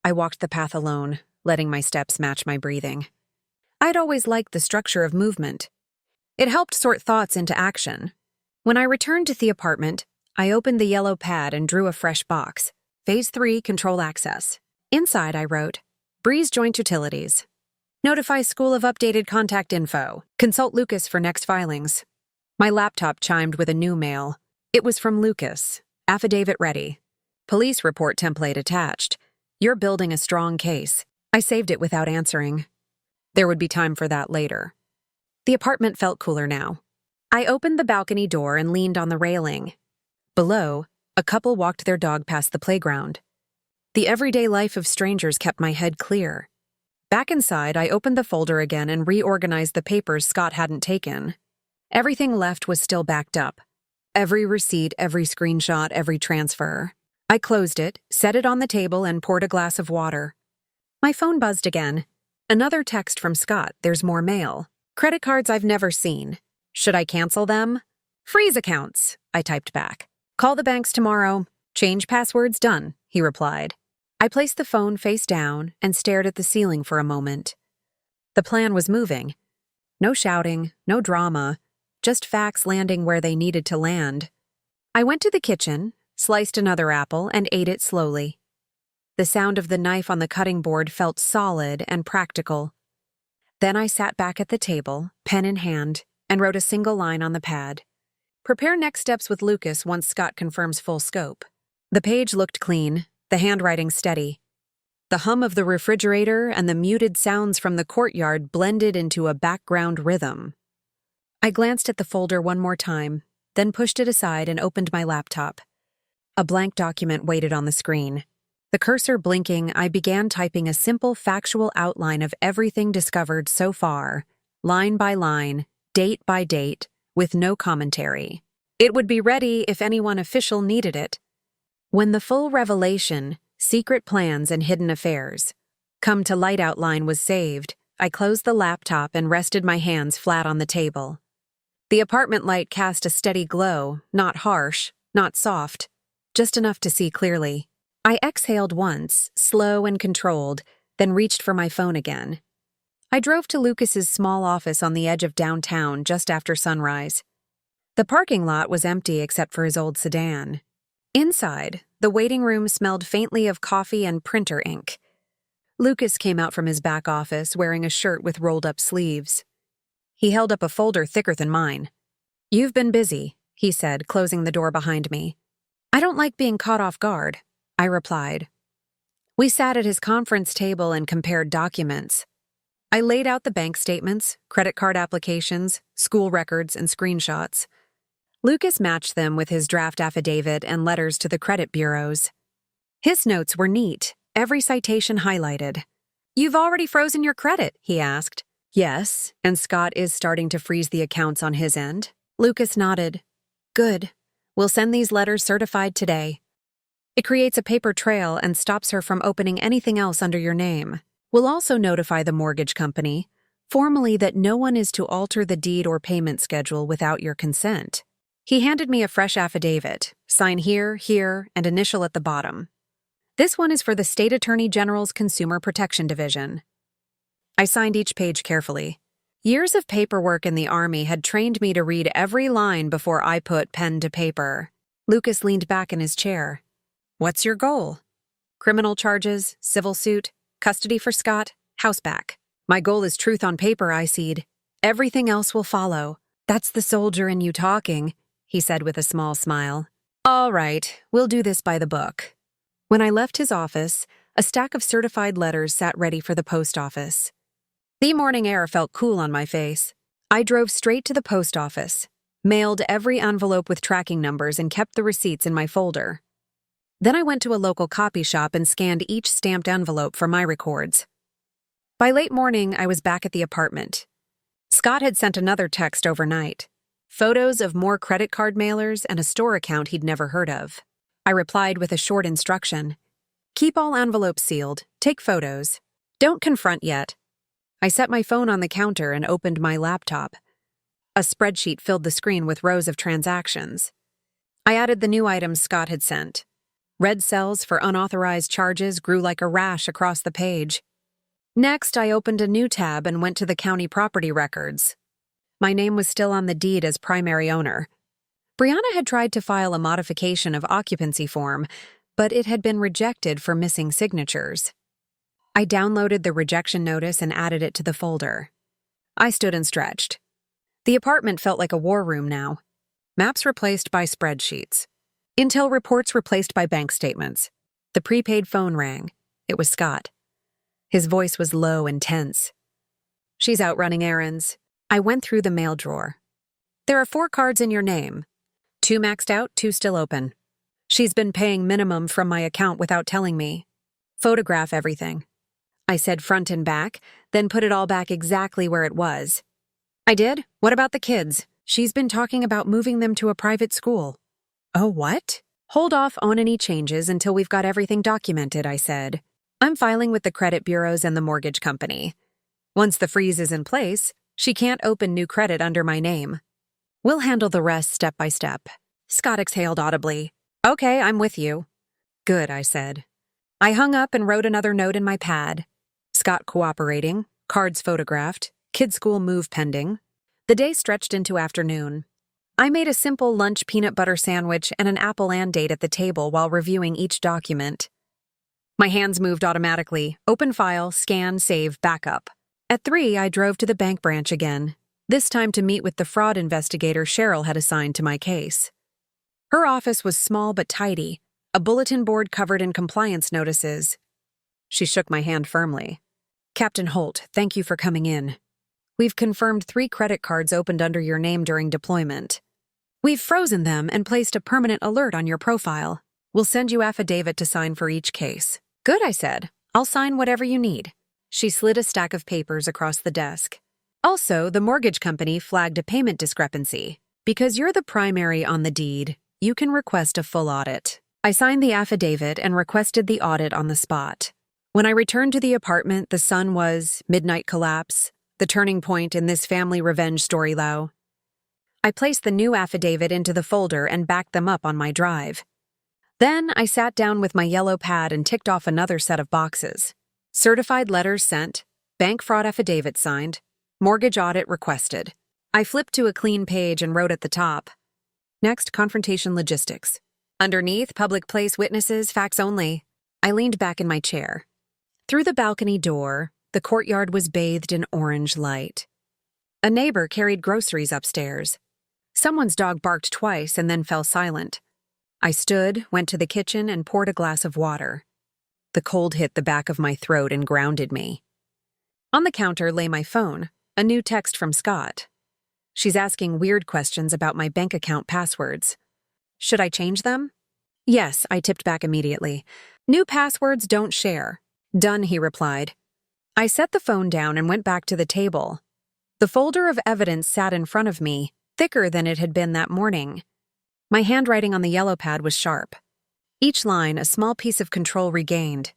I walked the path alone, letting my steps match my breathing. I'd always liked the structure of movement. It helped sort thoughts into action. When I returned to the apartment, I opened the yellow pad and drew a fresh box. Phase 3, control access. Inside, I wrote, Breeze Joint Utilities. Notify school of updated contact info. Consult Lucas for next filings. My laptop chimed with a new mail. It was from Lucas. Affidavit ready. Police report template attached. You're building a strong case. I saved it without answering. There would be time for that later. The apartment felt cooler now. I opened the balcony door and leaned on the railing. Below, a couple walked their dog past the playground. The everyday life of strangers kept my head clear. Back inside, I opened the folder again and reorganized the papers Scott hadn't taken. Everything left was still backed up. Every receipt, every screenshot, every transfer. I closed it, set it on the table, and poured a glass of water. My phone buzzed again. Another text from Scott, there's more mail. Credit cards I've never seen. Should I cancel them? Freeze accounts, I typed back. Call the banks tomorrow. Change passwords done, he replied. I placed the phone face down and stared at the ceiling for a moment. The plan was moving. No shouting, no drama, just facts landing where they needed to land. I went to the kitchen, sliced another apple, and ate it slowly. The sound of the knife on the cutting board felt solid and practical. Then I sat back at the table, pen in hand, and wrote a single line on the pad. Prepare next steps with Lucas once Scott confirms full scope. The page looked clean, the handwriting steady. The hum of the refrigerator and the muted sounds from the courtyard blended into a background rhythm. I glanced at the folder one more time, then pushed it aside and opened my laptop. A blank document waited on the screen. The cursor blinking, I began typing a simple factual outline of everything discovered so far, line by line, date by date, with no commentary. It would be ready if anyone official needed it. When the full revelation, secret plans and hidden affairs, come to light outline was saved, I closed the laptop and rested my hands flat on the table. The apartment light cast a steady glow, not harsh, not soft, just enough to see clearly. I exhaled once, slow and controlled, then reached for my phone again. I drove to Lucas's small office on the edge of downtown just after sunrise. The parking lot was empty except for his old sedan. Inside, the waiting room smelled faintly of coffee and printer ink. Lucas came out from his back office wearing a shirt with rolled-up sleeves. He held up a folder thicker than mine. "You've been busy," he said, closing the door behind me. "I don't like being caught off guard," I replied. We sat at his conference table and compared documents. I laid out the bank statements, credit card applications, school records, and screenshots. Lucas matched them with his draft affidavit and letters to the credit bureaus. His notes were neat, every citation highlighted. "You've already frozen your credit?" he asked. "Yes, and Scott is starting to freeze the accounts on his end." Lucas nodded. "Good. We'll send these letters certified today. It creates a paper trail and stops her from opening anything else under your name. We'll also notify the mortgage company, formally, that no one is to alter the deed or payment schedule without your consent." He handed me a fresh affidavit, sign here, and initial at the bottom. "This one is for the State Attorney General's Consumer Protection Division." I signed each page carefully. Years of paperwork in the Army had trained me to read every line before I put pen to paper. Lucas leaned back in his chair. "What's your goal?" "Criminal charges, civil suit, custody for Scott, house back. My goal is truth on paper, I seed. Everything else will follow." "That's the soldier in you talking," he said with a small smile. "All right, we'll do this by the book." When I left his office, a stack of certified letters sat ready for the post office. The morning air felt cool on my face. I drove straight to the post office, mailed every envelope with tracking numbers, and kept the receipts in my folder. Then I went to a local copy shop and scanned each stamped envelope for my records. By late morning, I was back at the apartment. Scott had sent another text overnight. Photos of more credit card mailers and a store account he'd never heard of. I replied with a short instruction. "Keep all envelopes sealed. Take photos. Don't confront yet." I set my phone on the counter and opened my laptop. A spreadsheet filled the screen with rows of transactions. I added the new items Scott had sent. Red cells for unauthorized charges grew like a rash across the page. Next, I opened a new tab and went to the county property records. My name was still on the deed as primary owner. Brianna had tried to file a modification of occupancy form, but it had been rejected for missing signatures. I downloaded the rejection notice and added it to the folder. I stood and stretched. The apartment felt like a war room now. Maps replaced by spreadsheets. Intel reports replaced by bank statements. The prepaid phone rang. It was Scott. His voice was low and tense. "She's out running errands." I went through the mail drawer. "There are 4 cards in your name. 2 maxed out, 2 still open. She's been paying minimum from my account without telling me. Photograph everything." I said front and back, then put it all back exactly where it was. "I did? What about the kids? She's been talking about moving them to a private school." "Oh, what?" "Hold off on any changes until we've got everything documented," I said. "I'm filing with the credit bureaus and the mortgage company. Once the freeze is in place, she can't open new credit under my name. We'll handle the rest step by step." Scott exhaled audibly. "Okay, I'm with you." "Good," I said. I hung up and wrote another note in my pad. Scott cooperating, cards photographed, kid school move pending. The day stretched into afternoon. I made a simple lunch peanut butter sandwich and an apple and date at the table while reviewing each document. My hands moved automatically. Open file, scan, save, backup. At 3, I drove to the bank branch again, this time to meet with the fraud investigator Cheryl had assigned to my case. Her office was small but tidy, a bulletin board covered in compliance notices. She shook my hand firmly. "Captain Holt, thank you for coming in. We've confirmed 3 credit cards opened under your name during deployment. We've frozen them and placed a permanent alert on your profile. We'll send you affidavit to sign for each case." "Good," I said. "I'll sign whatever you need." She slid a stack of papers across the desk. "Also, the mortgage company flagged a payment discrepancy. Because you're the primary on the deed, you can request a full audit." I signed the affidavit and requested the audit on the spot. When I returned to the apartment, the sun was midnight collapse, the turning point in this family revenge story. I placed the new affidavit into the folder and backed them up on my drive. Then I sat down with my yellow pad and ticked off another set of boxes. Certified letters sent, bank fraud affidavit signed, mortgage audit requested. I flipped to a clean page and wrote at the top, "Next, confrontation logistics." Underneath, public place witnesses, facts only. I leaned back in my chair. Through the balcony door, the courtyard was bathed in orange light. A neighbor carried groceries upstairs. Someone's dog barked twice and then fell silent. I stood, went to the kitchen, and poured a glass of water. The cold hit the back of my throat and grounded me. On the counter lay my phone, a new text from Scott. "She's asking weird questions about my bank account passwords. Should I change them?" "Yes," I tipped back immediately. "New passwords don't share." "Done," he replied. I set the phone down and went back to the table. The folder of evidence sat in front of me, thicker than it had been that morning. My handwriting on the yellow pad was sharp. Each line a small piece of control regained.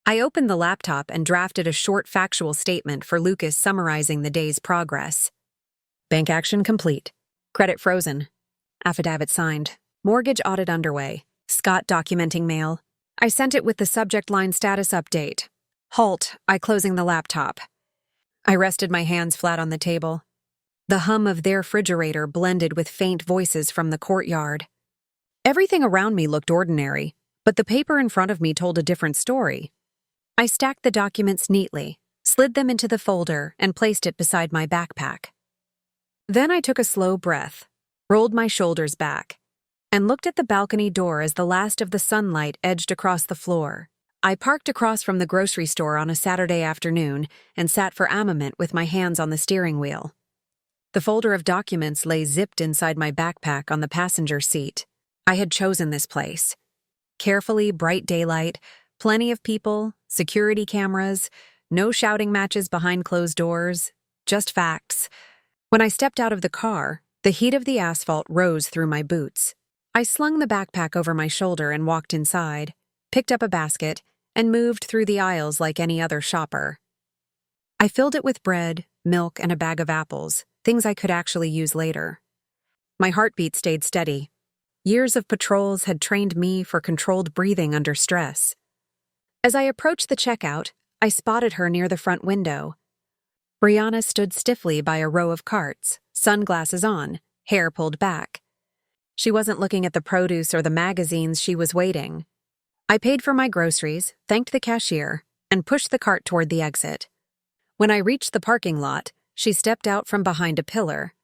I opened the laptop and drafted a short factual statement for Lucas summarizing the day's progress. Bank action complete. Credit frozen. Affidavit signed. Mortgage audit underway. Scott documenting mail. I sent it with the subject line status update. Halt, I closing the laptop. I rested my hands flat on the table. The hum of their refrigerator blended with faint voices from the courtyard. Everything around me looked ordinary, but the paper in front of me told a different story. I stacked the documents neatly, slid them into the folder, and placed it beside my backpack. Then I took a slow breath, rolled my shoulders back, and looked at the balcony door as the last of the sunlight edged across the floor. I parked across from the grocery store on a Saturday afternoon and sat for a moment with my hands on the steering wheel. The folder of documents lay zipped inside my backpack on the passenger seat. I had chosen this place. Carefully, bright daylight, plenty of people, security cameras, no shouting matches behind closed doors, just facts. When I stepped out of the car, the heat of the asphalt rose through my boots. I slung the backpack over my shoulder and walked inside, picked up a basket, and moved through the aisles like any other shopper. I filled it with bread, milk, and a bag of apples, things I could actually use later. My heartbeat stayed steady. Years of patrols had trained me for controlled breathing under stress. As I approached the checkout, I spotted her near the front window. Brianna stood stiffly by a row of carts, sunglasses on, hair pulled back. She wasn't looking at the produce or the magazines, she was waiting. I paid for my groceries, thanked the cashier, and pushed the cart toward the exit. When I reached the parking lot, she stepped out from behind a pillar.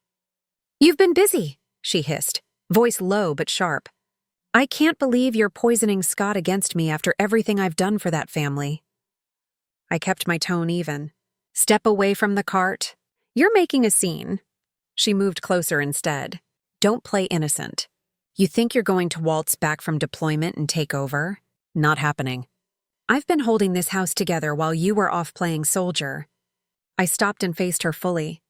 "You've been busy," she hissed, voice low but sharp. "I can't believe you're poisoning Scott against me after everything I've done for that family." I kept my tone even. "Step away from the cart. You're making a scene." She moved closer instead. "Don't play innocent. You think you're going to waltz back from deployment and take over? Not happening. I've been holding this house together while you were off playing soldier." I stopped and faced her fully.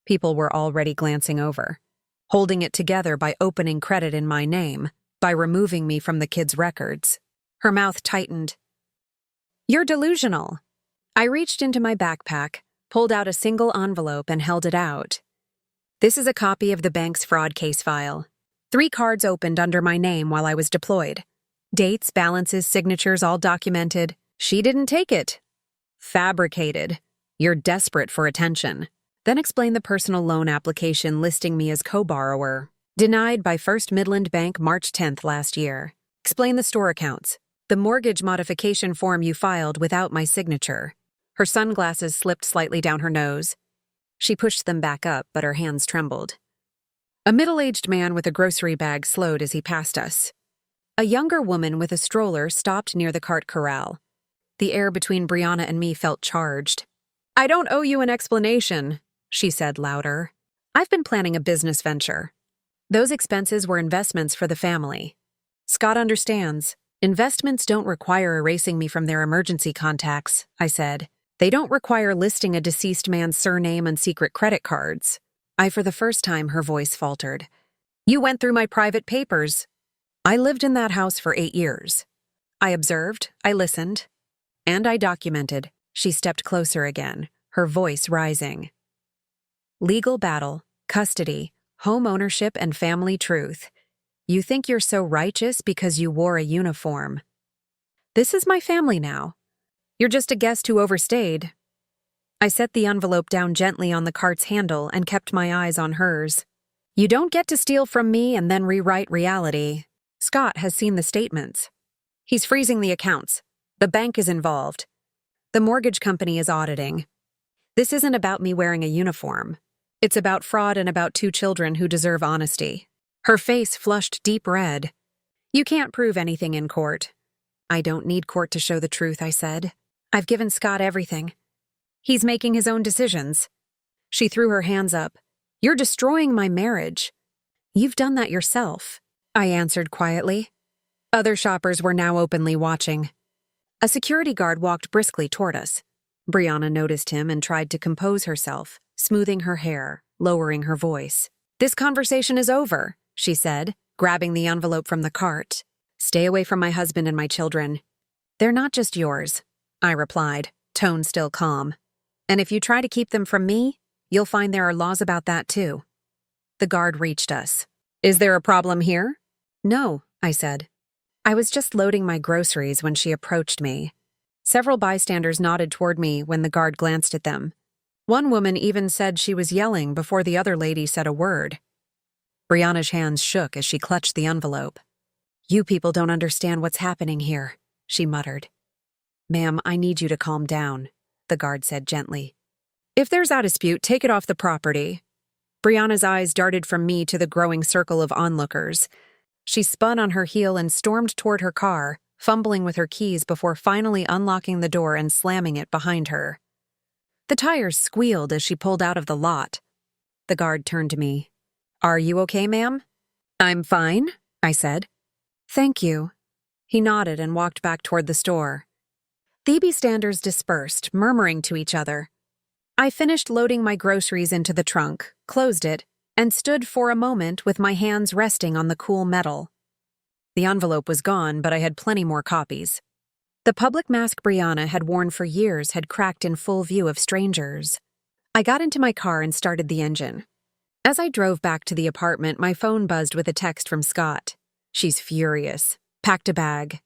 People were already glancing over. Holding it together by opening credit in my name, by removing me from the kids' records. Her mouth tightened. "You're delusional." I reached into my backpack, pulled out a single envelope and held it out. "This is a copy of the bank's fraud case file. 3 cards opened under my name while I was deployed. Dates, balances, signatures, all documented. She didn't take it. Fabricated. You're desperate for attention." Then explain the personal loan application listing me as co-borrower. Denied by First Midland Bank March 10th last year. Explain the store accounts. The mortgage modification form you filed without my signature. Her sunglasses slipped slightly down her nose. She pushed them back up, but her hands trembled. A middle-aged man with a grocery bag slowed as he passed us. A younger woman with a stroller stopped near the cart corral. The air between Brianna and me felt charged. "I don't owe you an explanation," she said louder. "I've been planning a business venture. Those expenses were investments for the family. Scott understands. Investments don't require erasing me from their emergency contacts," I said. "They don't require listing a deceased man's surname and secret credit cards." For the first time, her voice faltered. "You went through my private papers. I lived in that house for 8 years. I observed, I listened, and I documented." She stepped closer again, her voice rising. "Legal battle, custody, home ownership, and family truth. You think you're so righteous because you wore a uniform. This is my family now. You're just a guest who overstayed." I set the envelope down gently on the cart's handle and kept my eyes on hers. "You don't get to steal from me and then rewrite reality. Scott has seen the statements. He's freezing the accounts. The bank is involved. The mortgage company is auditing. This isn't about me wearing a uniform. It's about fraud and about 2 children who deserve honesty." Her face flushed deep red. "You can't prove anything in court." "I don't need court to show the truth," I said. "I've given Scott everything. He's making his own decisions." She threw her hands up. "You're destroying my marriage." "You've done that yourself," I answered quietly. Other shoppers were now openly watching. A security guard walked briskly toward us. Brianna noticed him and tried to compose herself, smoothing her hair, lowering her voice. "This conversation is over," she said, grabbing the envelope from the cart. "Stay away from my husband and my children." "They're not just yours," I replied, tone still calm. "And if you try to keep them from me, you'll find there are laws about that too." The guard reached us. "Is there a problem here?" "No," I said. I was just loading my groceries when she approached me. Several bystanders nodded toward me when the guard glanced at them. One woman even said she was yelling before the other lady said a word. Brianna's hands shook as she clutched the envelope. "You people don't understand what's happening here," she muttered. "Ma'am, I need you to calm down," the guard said gently. "If there's a dispute, take it off the property." Brianna's eyes darted from me to the growing circle of onlookers. She spun on her heel and stormed toward her car, fumbling with her keys before finally unlocking the door and slamming it behind her. The tires squealed as she pulled out of the lot. The guard turned to me. "Are you okay, ma'am?" "I'm fine," I said. "Thank you." He nodded and walked back toward the store. The bystanders dispersed, murmuring to each other. I finished loading my groceries into the trunk, closed it, and stood for a moment with my hands resting on the cool metal. The envelope was gone, but I had plenty more copies. The public mask Brianna had worn for years had cracked in full view of strangers. I got into my car and started the engine. As I drove back to the apartment, my phone buzzed with a text from Scott. "She's furious. Packed a bag."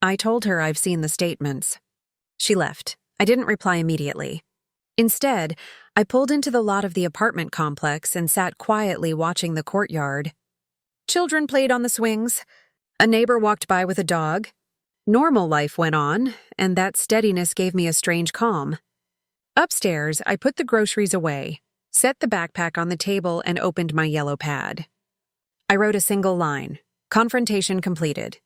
I told her I've seen the statements. She left. I didn't reply immediately. Instead, I pulled into the lot of the apartment complex and sat quietly watching the courtyard. Children played on the swings. A neighbor walked by with a dog. Normal life went on, and that steadiness gave me a strange calm. Upstairs, I put the groceries away, set the backpack on the table, and opened my yellow pad. I wrote a single line. Confrontation completed.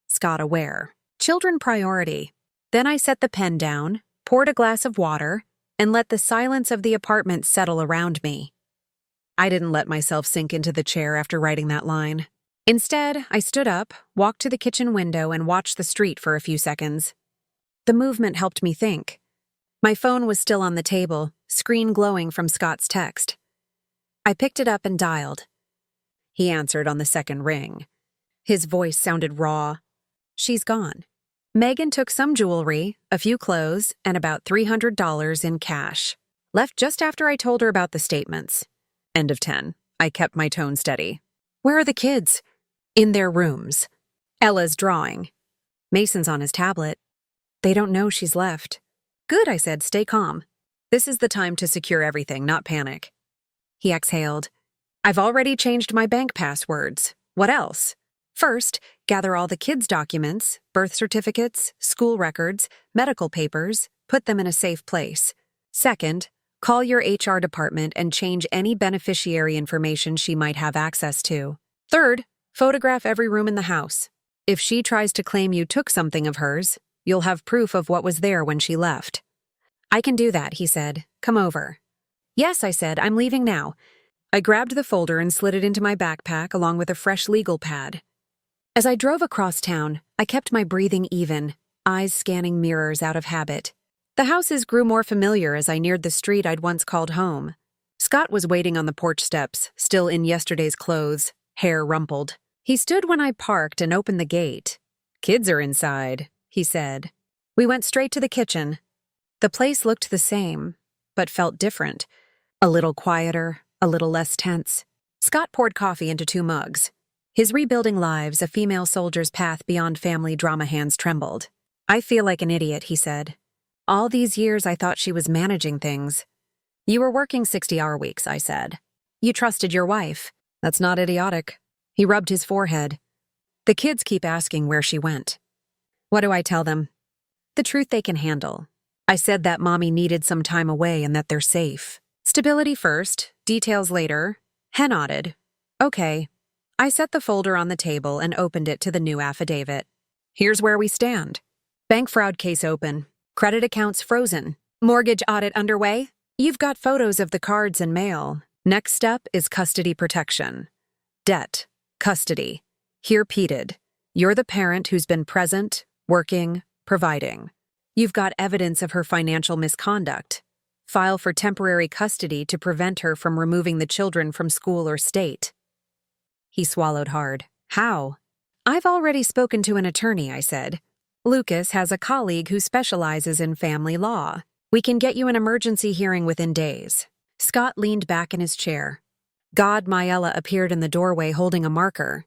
Scott aware. Children priority. Then I set the pen down, poured a glass of water, and let the silence of the apartment settle around me. I didn't let myself sink into the chair after writing that line. Instead, I stood up, walked to the kitchen window, and watched the street for a few seconds. The movement helped me think. My phone was still on the table, screen glowing from Scott's text. I picked it up and dialed. He answered on the second ring. His voice sounded raw. "She's gone. Megan took some jewelry, a few clothes, and about $300 in cash. Left just after I told her about the statements." End of 10. I kept my tone steady. "Where are the kids?" "In their rooms. Ella's drawing. Mason's on his tablet. They don't know she's left." "Good," I said. "Stay calm." This is the time to secure everything, not panic. He exhaled. I've already changed my bank passwords. What else? First, gather all the kids' documents, birth certificates, school records, medical papers, put them in a safe place. Second, call your HR department and change any beneficiary information she might have access to. Third, photograph every room in the house. If she tries to claim you took something of hers, you'll have proof of what was there when she left. I can do that, he said. Come over. Yes, I said, I'm leaving now. I grabbed the folder and slid it into my backpack along with a fresh legal pad. As I drove across town, I kept my breathing even, eyes scanning mirrors out of habit. The houses grew more familiar as I neared the street I'd once called home. Scott was waiting on the porch steps, still in yesterday's clothes, hair rumpled. He stood when I parked and opened the gate. Kids are inside, he said. We went straight to the kitchen. The place looked the same, but felt different. A little quieter, a little less tense. Scott poured coffee into 2 mugs. His rebuilding lives, a female soldier's path beyond family drama hands trembled. I feel like an idiot, he said. All these years I thought she was managing things. You were working 60-hour weeks, I said. You trusted your wife. That's not idiotic. He rubbed his forehead. The kids keep asking where she went. What do I tell them? The truth they can handle. I said that mommy needed some time away and that they're safe. Stability first, details later. Hen nodded. Okay. I set the folder on the table and opened it to the new affidavit. Here's where we stand. Bank fraud case open. Credit accounts frozen. Mortgage audit underway. You've got photos of the cards and mail. Next step is custody protection. Debt. Custody. Here repeated. You're the parent who's been present, working, providing. You've got evidence of her financial misconduct. File for temporary custody to prevent her from removing the children from school or state. He swallowed hard. How? I've already spoken to an attorney, I said. Lucas has a colleague who specializes in family law. We can get you an emergency hearing within days. Scott leaned back in his chair. God Mayella appeared in the doorway holding a marker.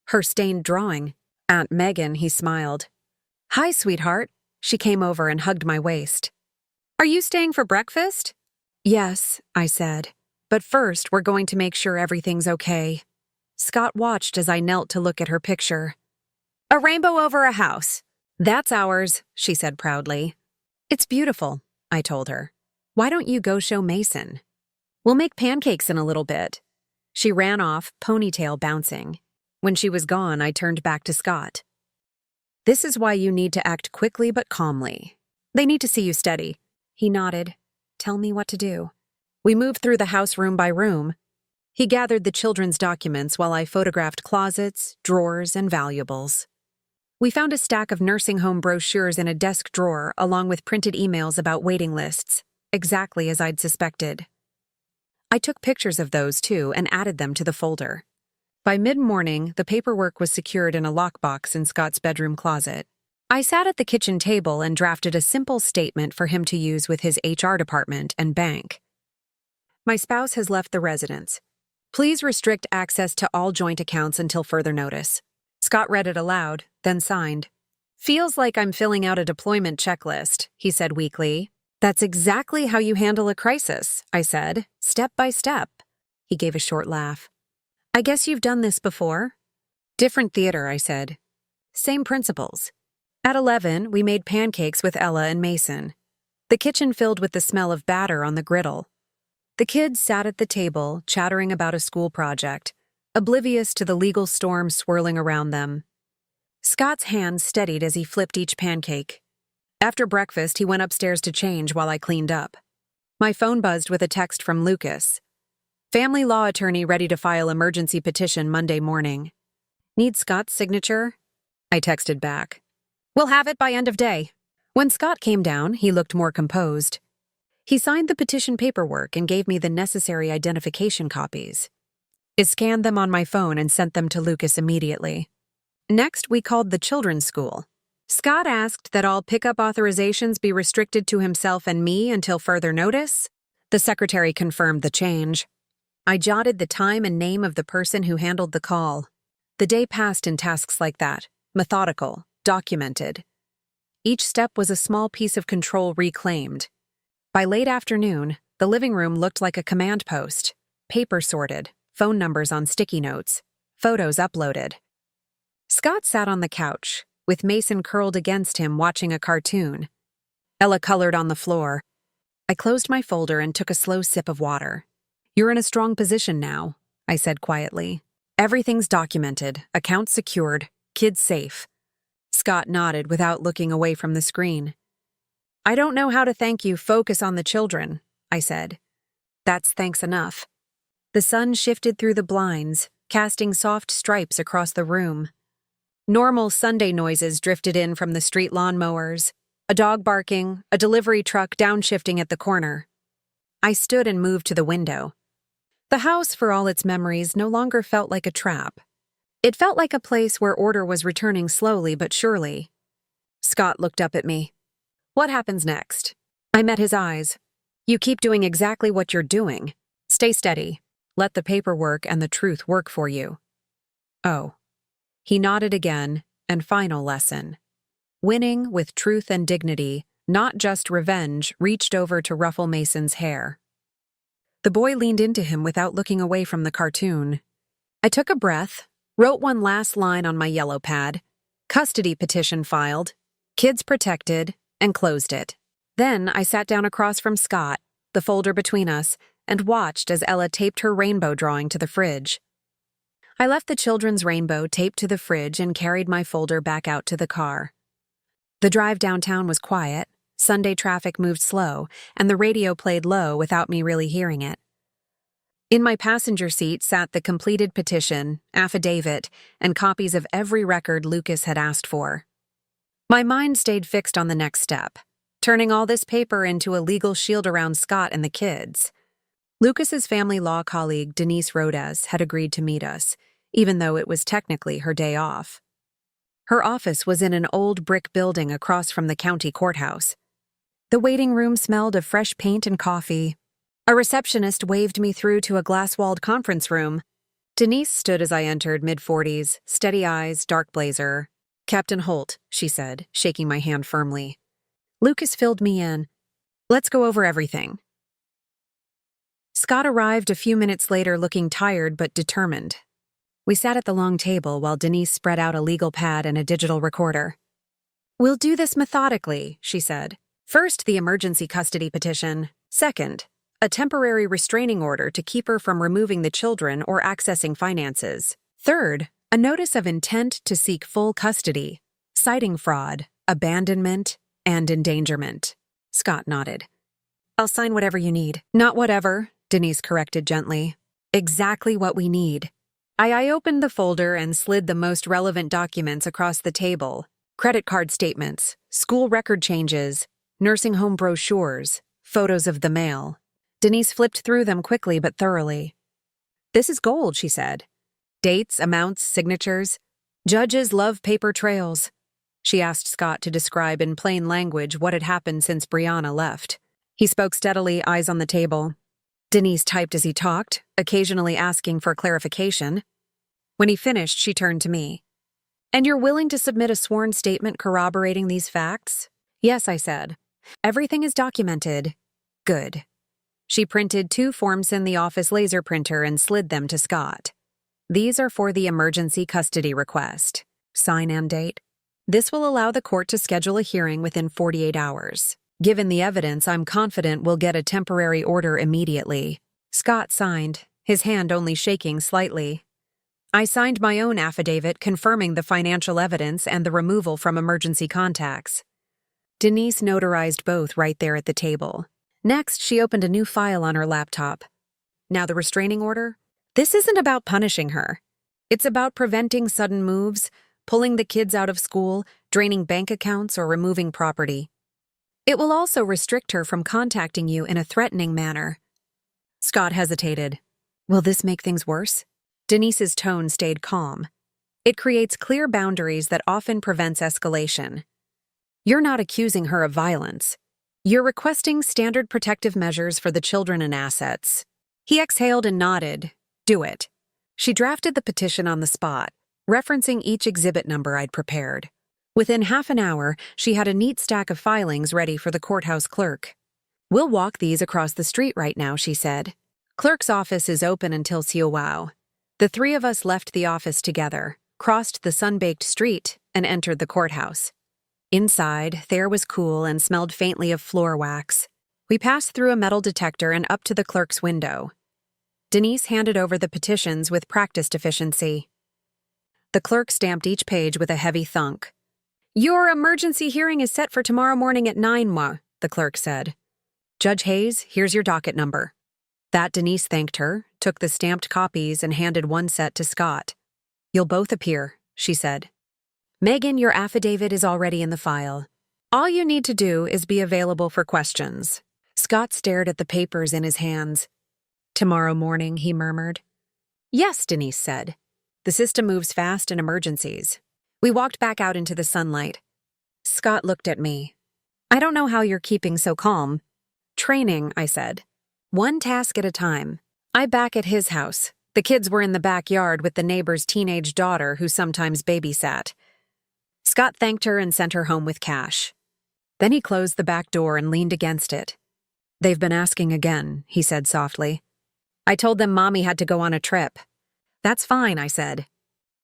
Her stained drawing. Aunt Megan, he smiled. Hi, sweetheart. She came over and hugged my waist. Are you staying for breakfast? Yes, I said. But first, we're going to make sure everything's okay. Scott watched as I knelt to look at her picture. A rainbow over a house. That's ours, she said proudly. It's beautiful, I told her. Why don't you go show Mason? We'll make pancakes in a little bit. She ran off, ponytail bouncing. When she was gone, I turned back to Scott. This is why you need to act quickly but calmly. They need to see you steady. He nodded. Tell me what to do. We moved through the house room by room. He gathered the children's documents while I photographed closets, drawers, and valuables. We found a stack of nursing home brochures in a desk drawer along with printed emails about waiting lists, exactly as I'd suspected. I took pictures of those too and added them to the folder. By mid-morning, the paperwork was secured in a lockbox in Scott's bedroom closet. I sat at the kitchen table and drafted a simple statement for him to use with his HR department and bank. My spouse has left the residence. Please restrict access to all joint accounts until further notice. Scott read it aloud, then signed. Feels like I'm filling out a deployment checklist, he said weakly. That's exactly how you handle a crisis, I said, step by step. He gave a short laugh. I guess you've done this before? Different theater, I said. Same principles. At 11, we made pancakes with Ella and Mason. The kitchen filled with the smell of batter on the griddle. The kids sat at the table, chattering about a school project, oblivious to the legal storm swirling around them. Scott's hand steadied as he flipped each pancake. After breakfast, he went upstairs to change while I cleaned up. My phone buzzed with a text from Lucas. Family law attorney ready to file emergency petition Monday morning. Need Scott's signature? I texted back. We'll have it by end of day. When Scott came down, he looked more composed. He signed the petition paperwork and gave me the necessary identification copies. I scanned them on my phone and sent them to Lucas immediately. Next, we called the children's school. Scott asked that all pickup authorizations be restricted to himself and me until further notice. The secretary confirmed the change. I jotted the time and name of the person who handled the call. The day passed in tasks like that, methodical, documented. Each step was a small piece of control reclaimed. By late afternoon, the living room looked like a command post. Paper sorted, phone numbers on sticky notes, photos uploaded. Scott sat on the couch, with Mason curled against him watching a cartoon. Ella colored on the floor. I closed my folder and took a slow sip of water. "You're in a strong position now," I said quietly. "Everything's documented, accounts secured, kids safe." Scott nodded without looking away from the screen. "I don't know how to thank you. Focus on the children," I said. "That's thanks enough." The sun shifted through the blinds, casting soft stripes across the room. Normal Sunday noises drifted in from the street lawnmowers, a dog barking, a delivery truck downshifting at the corner. I stood and moved to the window. The house, for all its memories, no longer felt like a trap. It felt like a place where order was returning slowly but surely. Scott looked up at me. "What happens next?" I met his eyes. "You keep doing exactly what you're doing. Stay steady. Let the paperwork and the truth work for you." Oh. He nodded again, and final lesson. Winning with truth and dignity, not just revenge, reached over to ruffle Mason's hair. The boy leaned into him without looking away from the cartoon. I took a breath, wrote one last line on my yellow pad, custody petition filed, kids protected, and closed it. Then I sat down across from Scott, the folder between us, and watched as Ella taped her rainbow drawing to the fridge. I left the children's rainbow taped to the fridge and carried my folder back out to the car. The drive downtown was quiet, Sunday traffic moved slow, and the radio played low without me really hearing it. In my passenger seat sat the completed petition, affidavit, and copies of every record Lucas had asked for. My mind stayed fixed on the next step, turning all this paper into a legal shield around Scott and the kids. Lucas's family law colleague, Denise Rodes, had agreed to meet us, even though it was technically her day off. Her office was in an old brick building across from the county courthouse. The waiting room smelled of fresh paint and coffee. A receptionist waved me through to a glass-walled conference room. Denise stood as I entered, mid-40s, steady eyes, dark blazer. "Captain Holt," she said, shaking my hand firmly. Lucas filled me in. "Let's go over everything." Scott arrived a few minutes later looking tired but determined. We sat at the long table while Denise spread out a legal pad and a digital recorder. "We'll do this methodically," she said. "First, the emergency custody petition. Second, a temporary restraining order to keep her from removing the children or accessing finances. Third, a notice of intent to seek full custody, citing fraud, abandonment, and endangerment." Scott nodded. "I'll sign whatever you need." "Not whatever," Denise corrected gently. "Exactly what we need." I opened the folder and slid the most relevant documents across the table. Credit card statements, school record changes, nursing home brochures, photos of the mail. Denise flipped through them quickly but thoroughly. "This is gold," she said. "Dates, amounts, signatures. Judges love paper trails." She asked Scott to describe in plain language what had happened since Brianna left. He spoke steadily, eyes on the table. Denise typed as he talked, occasionally asking for clarification. When he finished, she turned to me. "And you're willing to submit a sworn statement corroborating these facts?" "Yes," I said. "Everything is documented." "Good." She printed 2 forms in the office laser printer and slid them to Scott. "These are for the emergency custody request. Sign and date. This will allow the court to schedule a hearing within 48 hours. Given the evidence, I'm confident we'll get a temporary order immediately." Scott signed, his hand only shaking slightly. I signed my own affidavit confirming the financial evidence and the removal from emergency contacts. Denise notarized both right there at the table. Next, she opened a new file on her laptop. "Now the restraining order? This isn't about punishing her. It's about preventing sudden moves, pulling the kids out of school, draining bank accounts, or removing property. It will also restrict her from contacting you in a threatening manner." Scott hesitated. "Will this make things worse?" Denise's tone stayed calm. "It creates clear boundaries that often prevents escalation. You're not accusing her of violence. You're requesting standard protective measures for the children and assets." He exhaled and nodded. "Do it." She drafted the petition on the spot, referencing each exhibit number I'd prepared. Within half an hour, she had a neat stack of filings ready for the courthouse clerk. We'll walk these across the street right now, she said. Clerk's office is open until Siowao. The three of us left the office together, crossed the sun-baked street, and entered the courthouse. Inside, the air was cool and smelled faintly of floor wax. We passed through a metal detector and up to the clerk's window. Denise handed over the petitions with practiced efficiency. The clerk stamped each page with a heavy thunk. Your emergency hearing is set for tomorrow morning at 9, Ma, the clerk said. Judge Hayes, here's your docket number. That Denise thanked her, took the stamped copies, and handed one set to Scott. You'll both appear, she said. Megan, your affidavit is already in the file. All you need to do is be available for questions. Scott stared at the papers in his hands. Tomorrow morning, he murmured. Yes, Denise said. The system moves fast in emergencies. We walked back out into the sunlight. Scott looked at me. I don't know how you're keeping so calm. Training, I said. One task at a time. I back at his house. The kids were in the backyard with the neighbor's teenage daughter who sometimes babysat. Scott thanked her and sent her home with cash. Then he closed the back door and leaned against it. They've been asking again, he said softly. I told them Mommy had to go on a trip. That's fine, I said.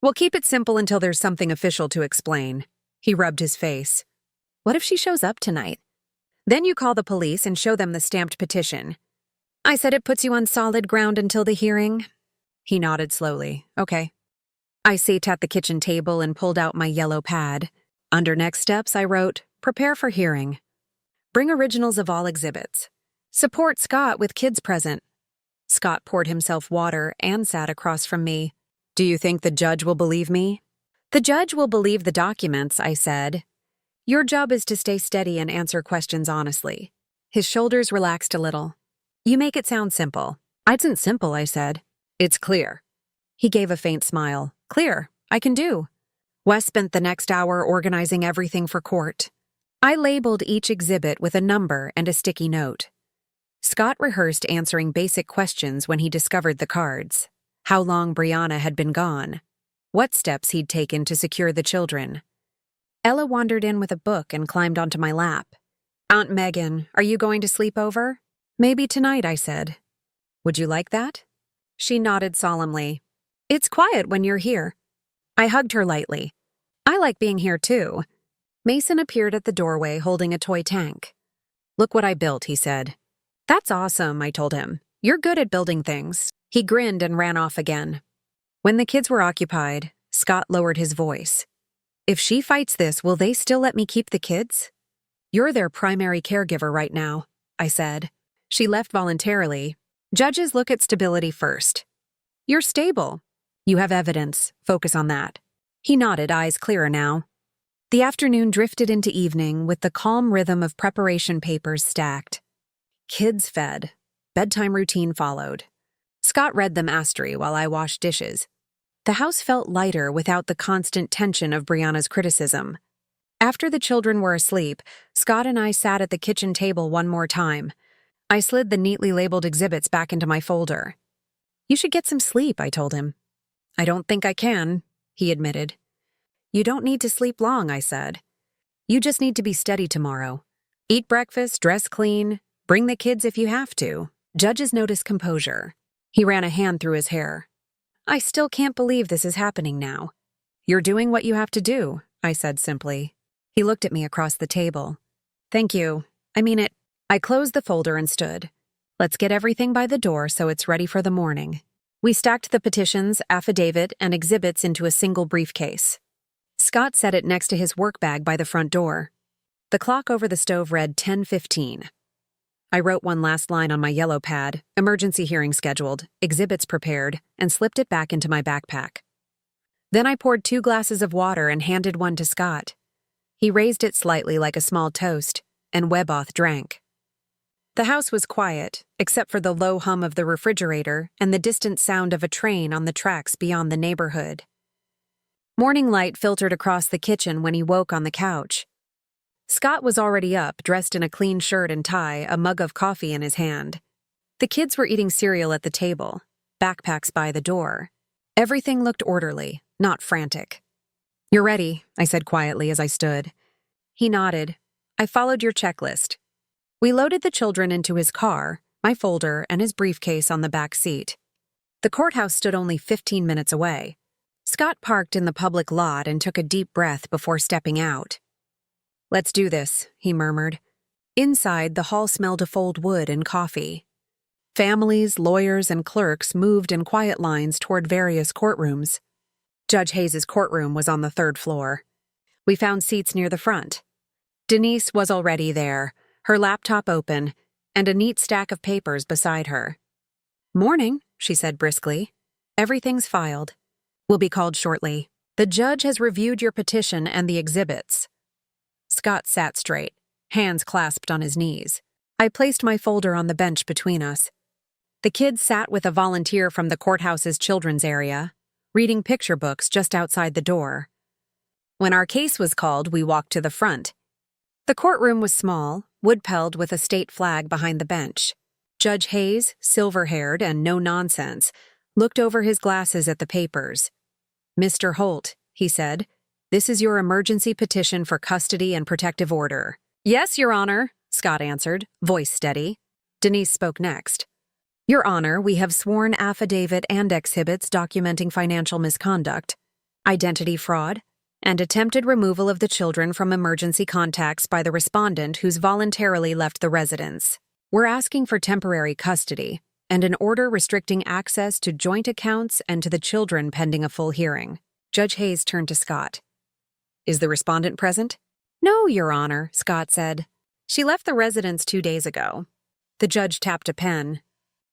We'll keep it simple until there's something official to explain. He rubbed his face. What if she shows up tonight? Then you call the police and show them the stamped petition. I said it puts you on solid ground until the hearing. He nodded slowly. Okay. I sat at the kitchen table and pulled out my yellow pad. Under next steps, I wrote, prepare for hearing. Bring originals of all exhibits. Support Scott with kids present. Scott poured himself water and sat across from me. Do you think the judge will believe me? The judge will believe the documents, I said. Your job is to stay steady and answer questions honestly. His shoulders relaxed a little. You make it sound simple. It isn't simple, I said. It's clear. He gave a faint smile. Clear. I can do. Wes spent the next hour organizing everything for court. I labeled each exhibit with a number and a sticky note. Scott rehearsed answering basic questions when he discovered the cards. How long Brianna had been gone. What steps he'd taken to secure the children. Ella wandered in with a book and climbed onto my lap. Aunt Megan, are you going to sleep over? Maybe tonight, I said. Would you like that? She nodded solemnly. It's quiet when you're here. I hugged her lightly. I like being here too. Mason appeared at the doorway holding a toy tank. Look what I built, he said. That's awesome, I told him. You're good at building things. He grinned and ran off again. When the kids were occupied, Scott lowered his voice. If she fights this, will they still let me keep the kids? You're their primary caregiver right now, I said. She left voluntarily. Judges look at stability first. You're stable. You have evidence. Focus on that. He nodded, eyes clearer now. The afternoon drifted into evening with the calm rhythm of preparation papers stacked. Kids fed. Bedtime routine followed. Scott read them mastery while I washed dishes. The house felt lighter without the constant tension of Brianna's criticism. After the children were asleep, Scott and I sat at the kitchen table one more time. I slid the neatly labeled exhibits back into my folder. You should get some sleep, I told him. I don't think I can, he admitted. You don't need to sleep long, I said. You just need to be steady tomorrow. Eat breakfast, dress clean, bring the kids if you have to. Judges noticed composure. He ran a hand through his hair. I still can't believe this is happening now. You're doing what you have to do, I said simply. He looked at me across the table. Thank you. I mean it. I closed the folder and stood. Let's get everything by the door so it's ready for the morning. We stacked the petitions, affidavit, and exhibits into a single briefcase. Scott set it next to his work bag by the front door. The clock over the stove read 10:15. I wrote one last line on my yellow pad, emergency hearing scheduled, exhibits prepared, and slipped it back into my backpack. Then I poured 2 glasses of water and handed one to Scott. He raised it slightly like a small toast, and Weboth drank. The house was quiet, except for the low hum of the refrigerator and the distant sound of a train on the tracks beyond the neighborhood. Morning light filtered across the kitchen when he woke on the couch. Scott was already up, dressed in a clean shirt and tie, a mug of coffee in his hand. The kids were eating cereal at the table, backpacks by the door. Everything looked orderly, not frantic. You're ready, I said quietly as I stood. He nodded. I followed your checklist. We loaded the children into his car, my folder and his briefcase on the back seat. The courthouse stood only 15 minutes away. Scott parked in the public lot and took a deep breath before stepping out. "Let's do this," he murmured. Inside, the hall smelled of old wood and coffee. Families, lawyers, and clerks moved in quiet lines toward various courtrooms. Judge Hayes's courtroom was on the 3rd floor. We found seats near the front. Denise was already there, her laptop open, and a neat stack of papers beside her. "Morning," she said briskly. "Everything's filed. Will be called shortly. The judge has reviewed your petition and the exhibits." Scott sat straight, hands clasped on his knees. I placed my folder on the bench between us. The kids sat with a volunteer from the courthouse's children's area, reading picture books just outside the door. When our case was called, we walked to the front. The courtroom was small, wood-pelled with a state flag behind the bench. Judge Hayes, silver-haired and no-nonsense, looked over his glasses at the papers. "Mr. Holt," he said, "this is your emergency petition for custody and protective order." "Yes, Your Honor," Scott answered, voice steady. Denise spoke next. "Your Honor, we have sworn affidavit and exhibits documenting financial misconduct, identity fraud, and attempted removal of the children from emergency contacts by the respondent who's voluntarily left the residence. We're asking for temporary custody and an order restricting access to joint accounts and to the children pending a full hearing." Judge Hayes turned to Scott. "Is the respondent present?" "No, Your Honor," Scott said. "She left the residence 2 days ago." The judge tapped a pen.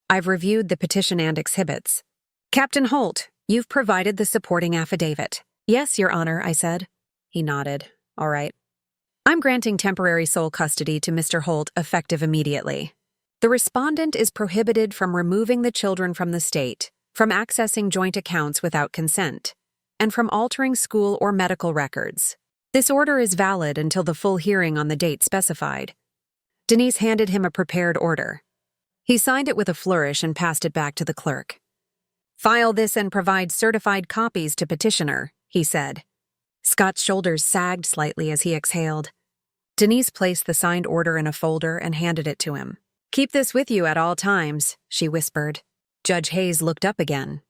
"I've reviewed the petition and exhibits. Captain Holt, you've provided the supporting affidavit." "Yes, Your Honor," I said. He nodded. "All right. I'm granting temporary sole custody to Mr. Holt effective immediately. The respondent is prohibited from removing the children from the state, from accessing joint accounts without consent, and from altering school or medical records. This order is valid until the full hearing on the date specified." Denise handed him a prepared order. He signed it with a flourish and passed it back to the clerk. "File this and provide certified copies to petitioner," he said. Scott's shoulders sagged slightly as he exhaled. Denise placed the signed order in a folder and handed it to him. "Keep this with you at all times," she whispered. Judge Hayes looked up again.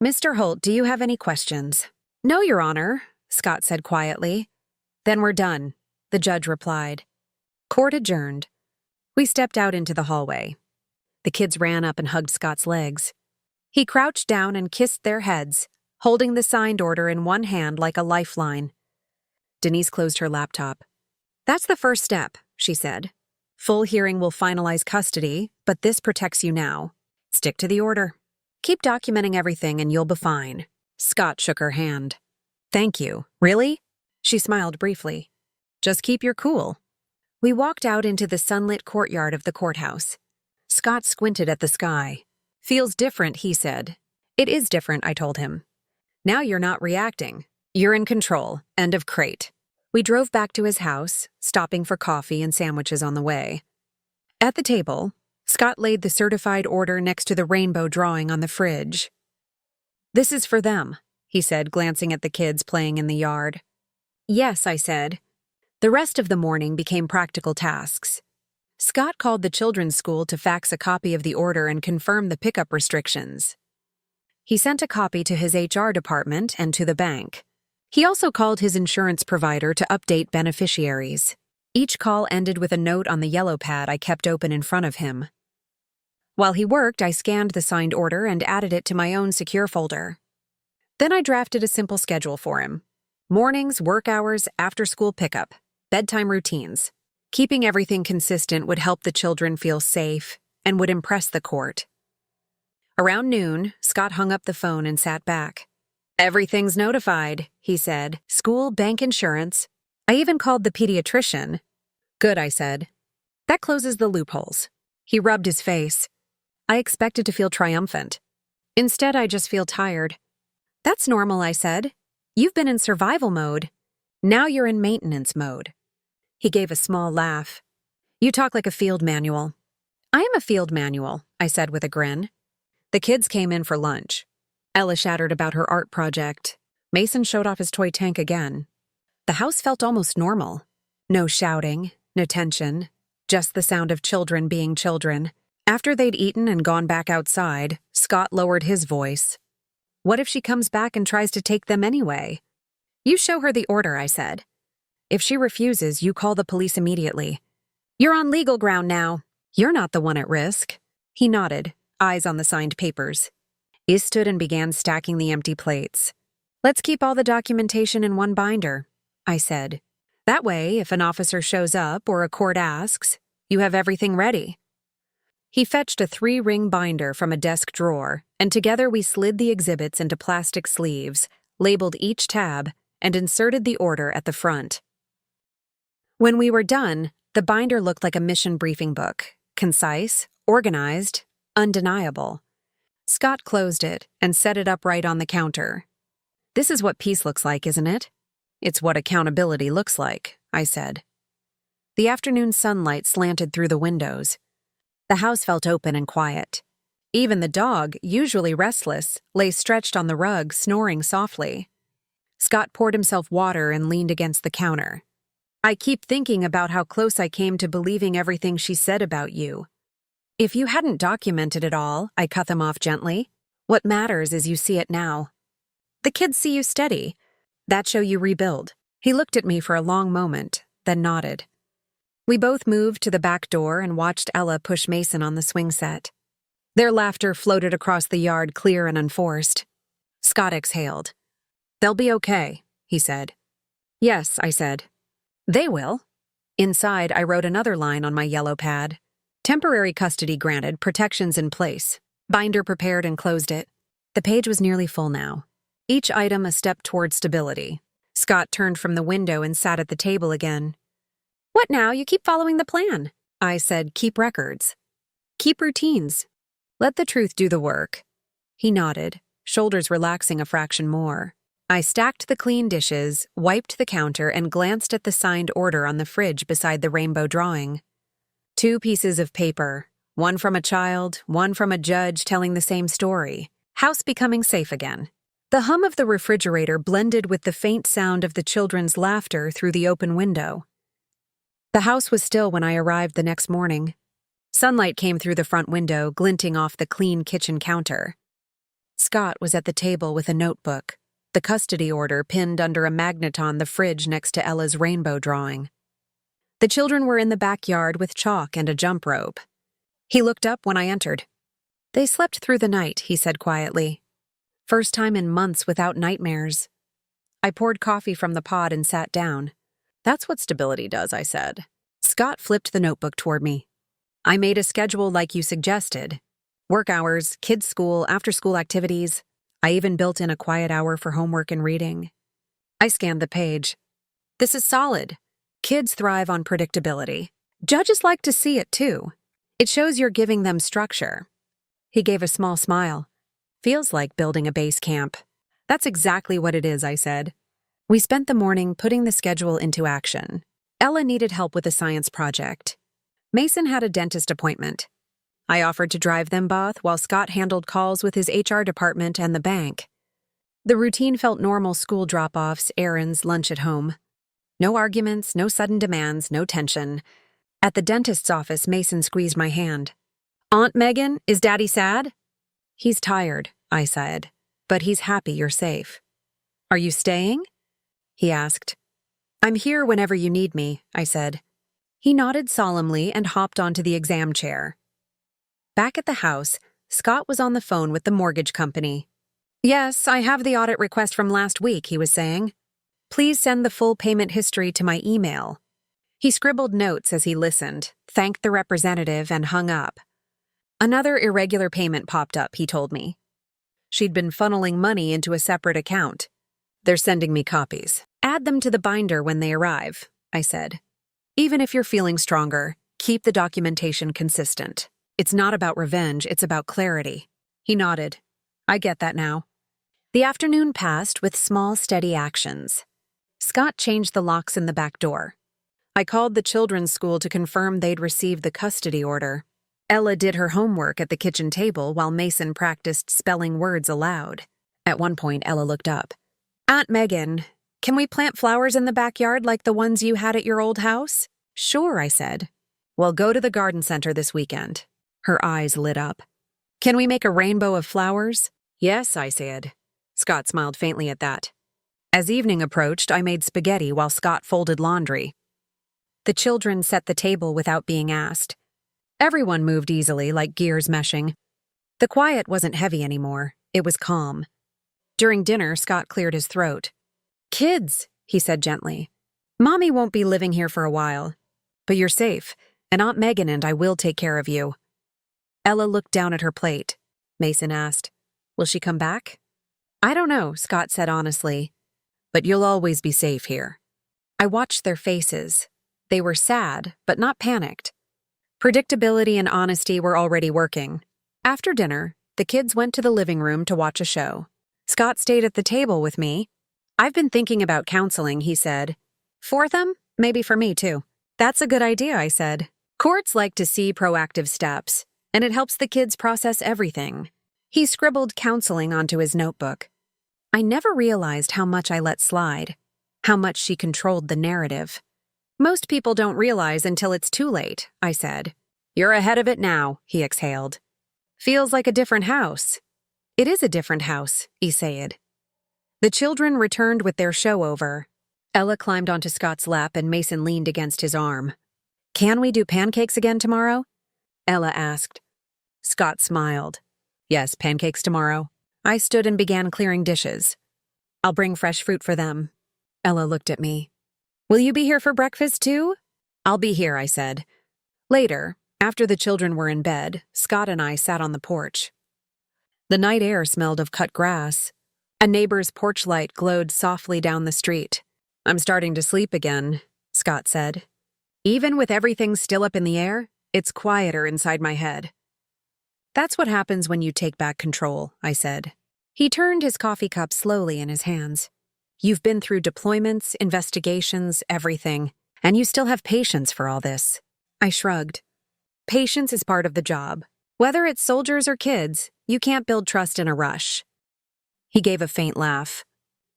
"Mr. Holt, do you have any questions?" "No, Your Honor," Scott said quietly. "Then we're done," the judge replied. Court adjourned. We stepped out into the hallway. The kids ran up and hugged Scott's legs. He crouched down and kissed their heads, holding the signed order in one hand like a lifeline. Denise closed her laptop. "That's the first step," she said. "Full hearing will finalize custody, but this protects you now. Stick to the order. Keep documenting everything and you'll be fine." Scott shook her hand. "Thank you. Really?" She smiled briefly. "Just keep your cool." We walked out into the sunlit courtyard of the courthouse. Scott squinted at the sky. "Feels different," he said. "It is different," I told him. "Now you're not reacting. You're in control. End of crate." We drove back to his house, stopping for coffee and sandwiches on the way. At the table, Scott laid the certified order next to the rainbow drawing on the fridge. "This is for them," he said, glancing at the kids playing in the yard. "Yes," I said. The rest of the morning became practical tasks. Scott called the children's school to fax a copy of the order and confirm the pickup restrictions. He sent a copy to his HR department and to the bank. He also called his insurance provider to update beneficiaries. Each call ended with a note on the yellow pad I kept open in front of him. While he worked, I scanned the signed order and added it to my own secure folder. Then I drafted a simple schedule for him. Mornings, work hours, after-school pickup, bedtime routines. Keeping everything consistent would help the children feel safe and would impress the court. Around noon, Scott hung up the phone and sat back. "Everything's notified," he said. "School, bank, insurance. I even called the pediatrician." "Good," I said. "That closes the loopholes." He rubbed his face. I expected to feel triumphant. Instead, I just feel tired. "That's normal," I said. "You've been in survival mode. Now you're in maintenance mode." He gave a small laugh. "You talk like a field manual." "I am a field manual," I said with a grin. The kids came in for lunch. Ella chattered about her art project. Mason showed off his toy tank again. The house felt almost normal. No shouting, no tension, just the sound of children being children. After they'd eaten and gone back outside, Scott lowered his voice. What if she comes back and tries to take them anyway? You show her the order, I said. If she refuses, you call the police immediately. You're on legal ground now. You're not the one at risk. He nodded, eyes on the signed papers. He stood and began stacking the empty plates. Let's keep all the documentation in one binder, I said. That way, if an officer shows up or a court asks, you have everything ready. He fetched a 3-ring binder from a desk drawer, and together we slid the exhibits into plastic sleeves, labeled each tab, and inserted the order at the front. When we were done, the binder looked like a mission briefing book, concise, organized, undeniable. Scott closed it and set it up right on the counter. This is what peace looks like, isn't it? It's what accountability looks like, I said. The afternoon sunlight slanted through the windows. The house felt open and quiet. Even the dog, usually restless, lay stretched on the rug, snoring softly. Scott poured himself water and leaned against the counter. I keep thinking about how close I came to believing everything she said about you. If you hadn't documented it all, I cut them off gently. What matters is you see it now. The kids see you steady. That show you rebuild. He looked at me for a long moment, then nodded. We both moved to the back door and watched Ella push Mason on the swing set. Their laughter floated across the yard, clear and unforced. Scott exhaled. They'll be okay, he said. Yes, I said. They will. Inside, I wrote another line on my yellow pad. Temporary custody granted, protections in place. Binder prepared and closed it. The page was nearly full now. Each item a step toward stability. Scott turned from the window and sat at the table again. What now? You keep following the plan. I said, keep records. Keep routines. Let the truth do the work. He nodded, shoulders relaxing a fraction more. I stacked the clean dishes, wiped the counter, and glanced at the signed order on the fridge beside the rainbow drawing. 2 pieces of paper, one from a child, one from a judge telling the same story. House becoming safe again. The hum of the refrigerator blended with the faint sound of the children's laughter through the open window. The house was still when I arrived the next morning. Sunlight came through the front window, glinting off the clean kitchen counter. Scott was at the table with a notebook, the custody order pinned under a magnet on the fridge next to Ella's rainbow drawing. The children were in the backyard with chalk and a jump rope. He looked up when I entered. They slept through the night, he said quietly. First time in months without nightmares. I poured coffee from the pod and sat down. That's what stability does, I said. Scott flipped the notebook toward me. I made a schedule like you suggested. Work hours, kids' school, after-school activities. I even built in a quiet hour for homework and reading. I scanned the page. This is solid. Kids thrive on predictability. Judges like to see it, too. It shows you're giving them structure. He gave a small smile. Feels like building a base camp. That's exactly what it is, I said. We spent the morning putting the schedule into action. Ella needed help with a science project. Mason had a dentist appointment. I offered to drive them both while Scott handled calls with his HR department and the bank. The routine felt normal: school drop-offs, errands, lunch at home. No arguments, no sudden demands, no tension. At the dentist's office, Mason squeezed my hand. Aunt Megan, is Daddy sad? He's tired, I said, but he's happy you're safe. Are you staying? He asked. I'm here whenever you need me, I said. He nodded solemnly and hopped onto the exam chair. Back at the house, Scott was on the phone with the mortgage company. Yes, I have the audit request from last week, he was saying. Please send the full payment history to my email. He scribbled notes as he listened, thanked the representative, and hung up. Another irregular payment popped up, he told me. She'd been funneling money into a separate account. They're sending me copies. Add them to the binder when they arrive, I said. Even if you're feeling stronger, keep the documentation consistent. It's not about revenge, it's about clarity. He nodded. I get that now. The afternoon passed with small, steady actions. Scott changed the locks in the back door. I called the children's school to confirm they'd received the custody order. Ella did her homework at the kitchen table while Mason practiced spelling words aloud. At one point, Ella looked up. Aunt Megan, can we plant flowers in the backyard like the ones you had at your old house? Sure, I said. Well, go to the garden center this weekend. Her eyes lit up. Can we make a rainbow of flowers? Yes, I said. Scott smiled faintly at that. As evening approached, I made spaghetti while Scott folded laundry. The children set the table without being asked. Everyone moved easily, like gears meshing. The quiet wasn't heavy anymore. It was calm. During dinner, Scott cleared his throat. Kids, he said gently. Mommy won't be living here for a while. But you're safe, and Aunt Megan and I will take care of you. Ella looked down at her plate. Mason asked, Will she come back? I don't know, Scott said honestly. But you'll always be safe here. I watched their faces. They were sad, but not panicked. Predictability and honesty were already working. After dinner, the kids went to the living room to watch a show. Scott stayed at the table with me. I've been thinking about counseling, he said. For them? Maybe for me too. That's a good idea, I said. Courts like to see proactive steps, and it helps the kids process everything. He scribbled counseling onto his notebook. I never realized how much I let slide, how much she controlled the narrative. Most people don't realize until it's too late, I said. You're ahead of it now, he exhaled. Feels like a different house. It is a different house, he said. The children returned with their show over. Ella climbed onto Scott's lap and Mason leaned against his arm. Can we do pancakes again tomorrow? Ella asked. Scott smiled. Yes, pancakes tomorrow. I stood and began clearing dishes. I'll bring fresh fruit for them. Ella looked at me. Will you be here for breakfast too? I'll be here, I said. Later, after the children were in bed, Scott and I sat on the porch. The night air smelled of cut grass. A neighbor's porch light glowed softly down the street. I'm starting to sleep again, Scott said. Even with everything still up in the air, it's quieter inside my head. That's what happens when you take back control, I said. He turned his coffee cup slowly in his hands. You've been through deployments, investigations, everything, and you still have patience for all this. I shrugged. Patience is part of the job. Whether it's soldiers or kids, you can't build trust in a rush. He gave a faint laugh.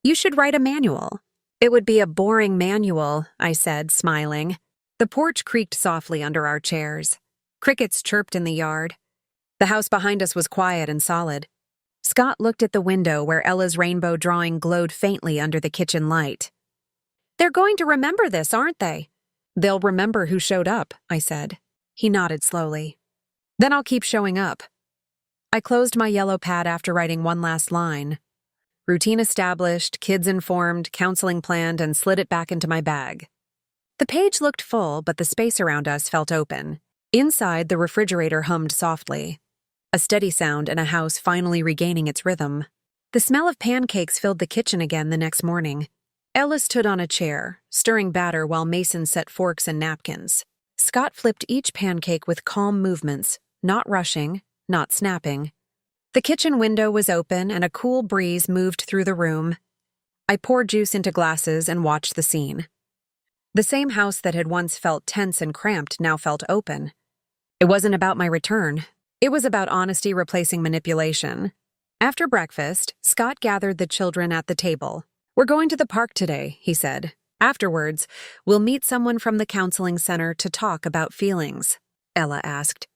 You should write a manual. It would be a boring manual, I said, smiling. The porch creaked softly under our chairs. Crickets chirped in the yard. The house behind us was quiet and solid. Scott looked at the window where Ella's rainbow drawing glowed faintly under the kitchen light. They're going to remember this, aren't they? They'll remember who showed up, I said. He nodded slowly. Then I'll keep showing up. I closed my yellow pad after writing one last line. Routine established, kids informed, counseling planned, and slid it back into my bag. The page looked full, but the space around us felt open. Inside, the refrigerator hummed softly. A steady sound in a house finally regaining its rhythm. The smell of pancakes filled the kitchen again the next morning. Ella stood on a chair, stirring batter while Mason set forks and napkins. Scott flipped each pancake with calm movements, not rushing, not snapping. The kitchen window was open and a cool breeze moved through the room. I poured juice into glasses and watched the scene. The same house that had once felt tense and cramped now felt open. It wasn't about my return. It was about honesty replacing manipulation. After breakfast, Scott gathered the children at the table. We're going to the park today, he said. Afterwards, we'll meet someone from the counseling center to talk about feelings. Ella asked.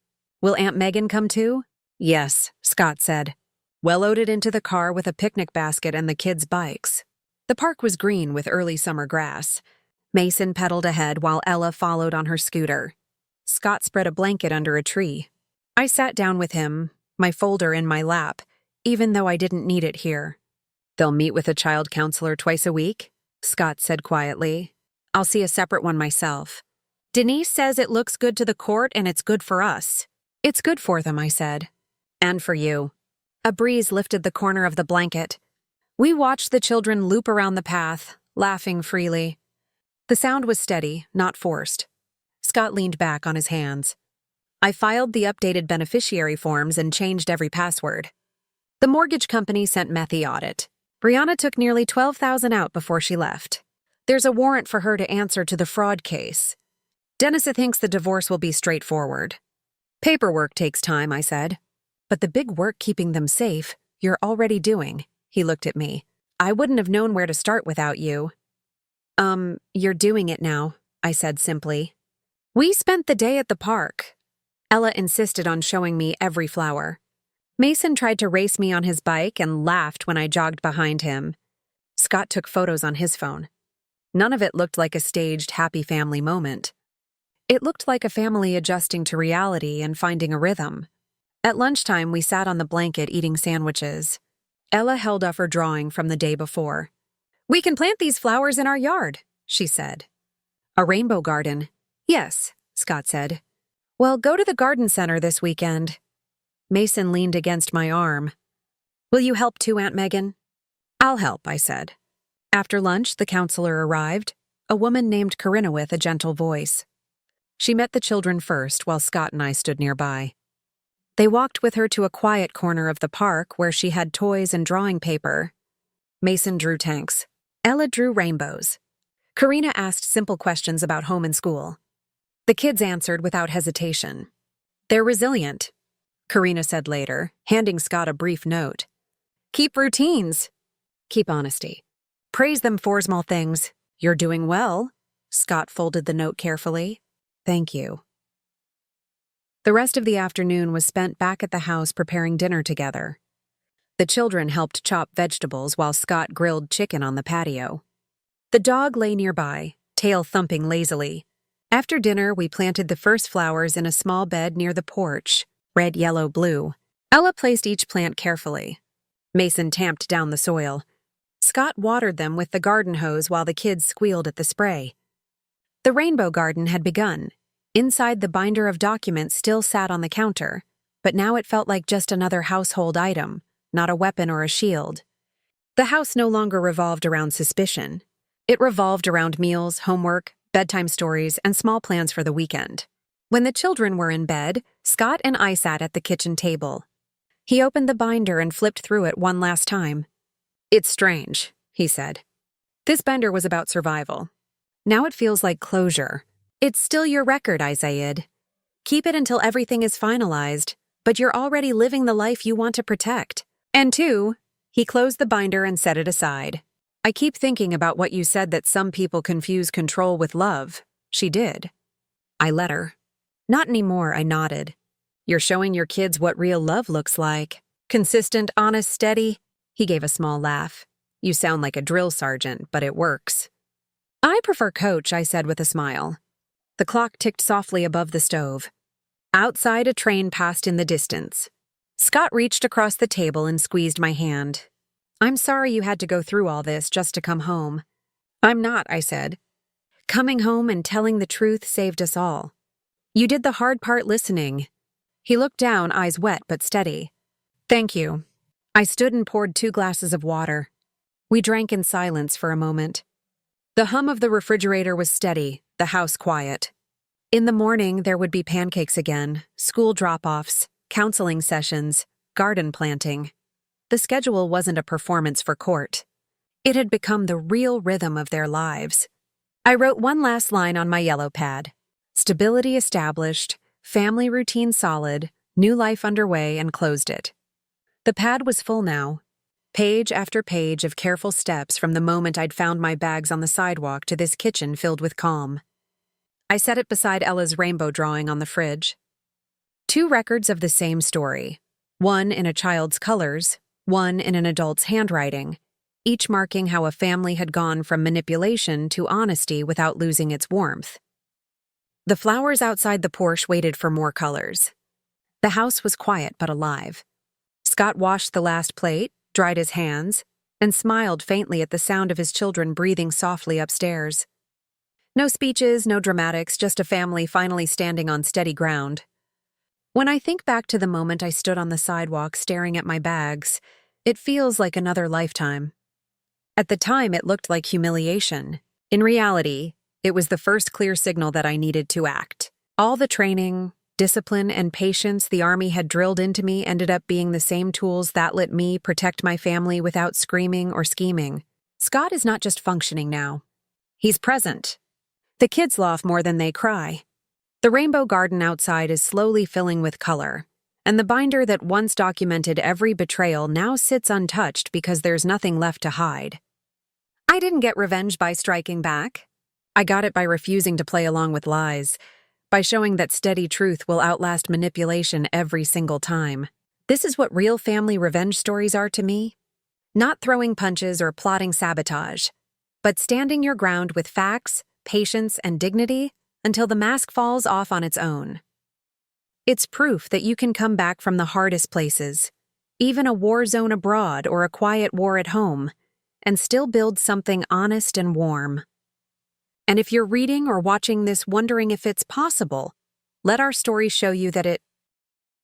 Will Aunt Megan come too? Yes, Scott said. Well loaded into the car with a picnic basket and the kids' bikes. The park was green with early summer grass. Mason pedaled ahead while Ella followed on her scooter. Scott spread a blanket under a tree. I sat down with him, my folder in my lap, even though I didn't need it here. They'll meet with a child counselor twice a week, Scott said quietly. I'll see a separate one myself. Denise says it looks good to the court and it's good for us. It's good for them, I said. And for you. A breeze lifted the corner of the blanket. We watched the children loop around the path, laughing freely. The sound was steady, not forced. Scott leaned back on his hands. I filed the updated beneficiary forms and changed every password. The mortgage company sent Methy audit. Brianna took nearly $12,000 out before she left. There's a warrant for her to answer to the fraud case. Denisa thinks the divorce will be straightforward. Paperwork takes time, I said. But the big work keeping them safe, you're already doing. He looked at me. I wouldn't have known where to start without you. You're doing it now, I said simply. We spent the day at the park. Ella insisted on showing me every flower. Mason tried to race me on his bike and laughed when I jogged behind him. Scott took photos on his phone. None of it looked like a staged happy family moment. It looked like a family adjusting to reality and finding a rhythm. At lunchtime, we sat on the blanket eating sandwiches. Ella held up her drawing from the day before. "We can plant these flowers in our yard," she said. "A rainbow garden." "Yes," Scott said. "Well, go to the garden center this weekend." Mason leaned against my arm. "Will you help too, Aunt Megan?" "I'll help," I said. After lunch, the counselor arrived, a woman named Corinna with a gentle voice. She met the children first while Scott and I stood nearby. They walked with her to a quiet corner of the park where she had toys and drawing paper. Mason drew tanks. Ella drew rainbows. Corinna asked simple questions about home and school. The kids answered without hesitation. "They're resilient," Corinna said later, handing Scott a brief note. "Keep routines. Keep honesty. Praise them for small things. You're doing well." Scott folded the note carefully. "Thank you." The rest of the afternoon was spent back at the house preparing dinner together. The children helped chop vegetables while Scott grilled chicken on the patio. The dog lay nearby, tail thumping lazily. After dinner, we planted the first flowers in a small bed near the porch, red, yellow, blue. Ella placed each plant carefully. Mason tamped down the soil. Scott watered them with the garden hose while the kids squealed at the spray. The rainbow garden had begun. Inside, the binder of documents still sat on the counter, but now it felt like just another household item, not a weapon or a shield. The house no longer revolved around suspicion. It revolved around meals, homework, bedtime stories, and small plans for the weekend. When the children were in bed, Scott and I sat at the kitchen table. He opened the binder and flipped through it one last time. "It's strange," he said. "This binder was about survival. Now it feels like closure. It's still your record, Isaid. Keep it until everything is finalized, but you're already living the life you want to protect. And two," he closed the binder and set it aside. "I keep thinking about what you said that some people confuse control with love." She did. I let her. "Not anymore," I nodded. "You're showing your kids what real love looks like. Consistent, honest, steady." He gave a small laugh. "You sound like a drill sergeant, but it works." "I prefer coach," I said with a smile. The clock ticked softly above the stove. Outside, a train passed in the distance. Scott reached across the table and squeezed my hand. "I'm sorry you had to go through all this just to come home." "I'm not," I said. "Coming home and telling the truth saved us all. You did the hard part listening." He looked down, eyes wet but steady. "Thank you." I stood and poured 2 glasses of water. We drank in silence for a moment. The hum of the refrigerator was steady, the house quiet. In the morning, there would be pancakes again, school drop-offs, counseling sessions, garden planting. The schedule wasn't a performance for court. It had become the real rhythm of their lives. I wrote one last line on my yellow pad. Stability established, family routine solid, new life underway, and closed it. The pad was full now. Page after page of careful steps from the moment I'd found my bags on the sidewalk to this kitchen filled with calm. I set it beside Ella's rainbow drawing on the fridge. 2 records of the same story, one in a child's colors, one in an adult's handwriting, each marking how a family had gone from manipulation to honesty without losing its warmth. The flowers outside the Porsche waited for more colors. The house was quiet but alive. Scott washed the last plate, dried his hands, and smiled faintly at the sound of his children breathing softly upstairs. No speeches, no dramatics, just a family finally standing on steady ground. When I think back to the moment I stood on the sidewalk staring at my bags, it feels like another lifetime. At the time, it looked like humiliation. In reality, it was the first clear signal that I needed to act. All the training, discipline, and patience the Army had drilled into me ended up being the same tools that let me protect my family without screaming or scheming. Scott is not just functioning now. He's present. The kids laugh more than they cry. The rainbow garden outside is slowly filling with color, and the binder that once documented every betrayal now sits untouched because there's nothing left to hide. I didn't get revenge by striking back. I got it by refusing to play along with lies. by showing that steady truth will outlast manipulation every single time. This is what real family revenge stories are to me. Not throwing punches or plotting sabotage, but standing your ground with facts, patience, and dignity until the mask falls off on its own. It's proof that you can come back from the hardest places, even a war zone abroad or a quiet war at home, and still build something honest and warm. And if you're reading or watching this wondering if it's possible, let our story show you that it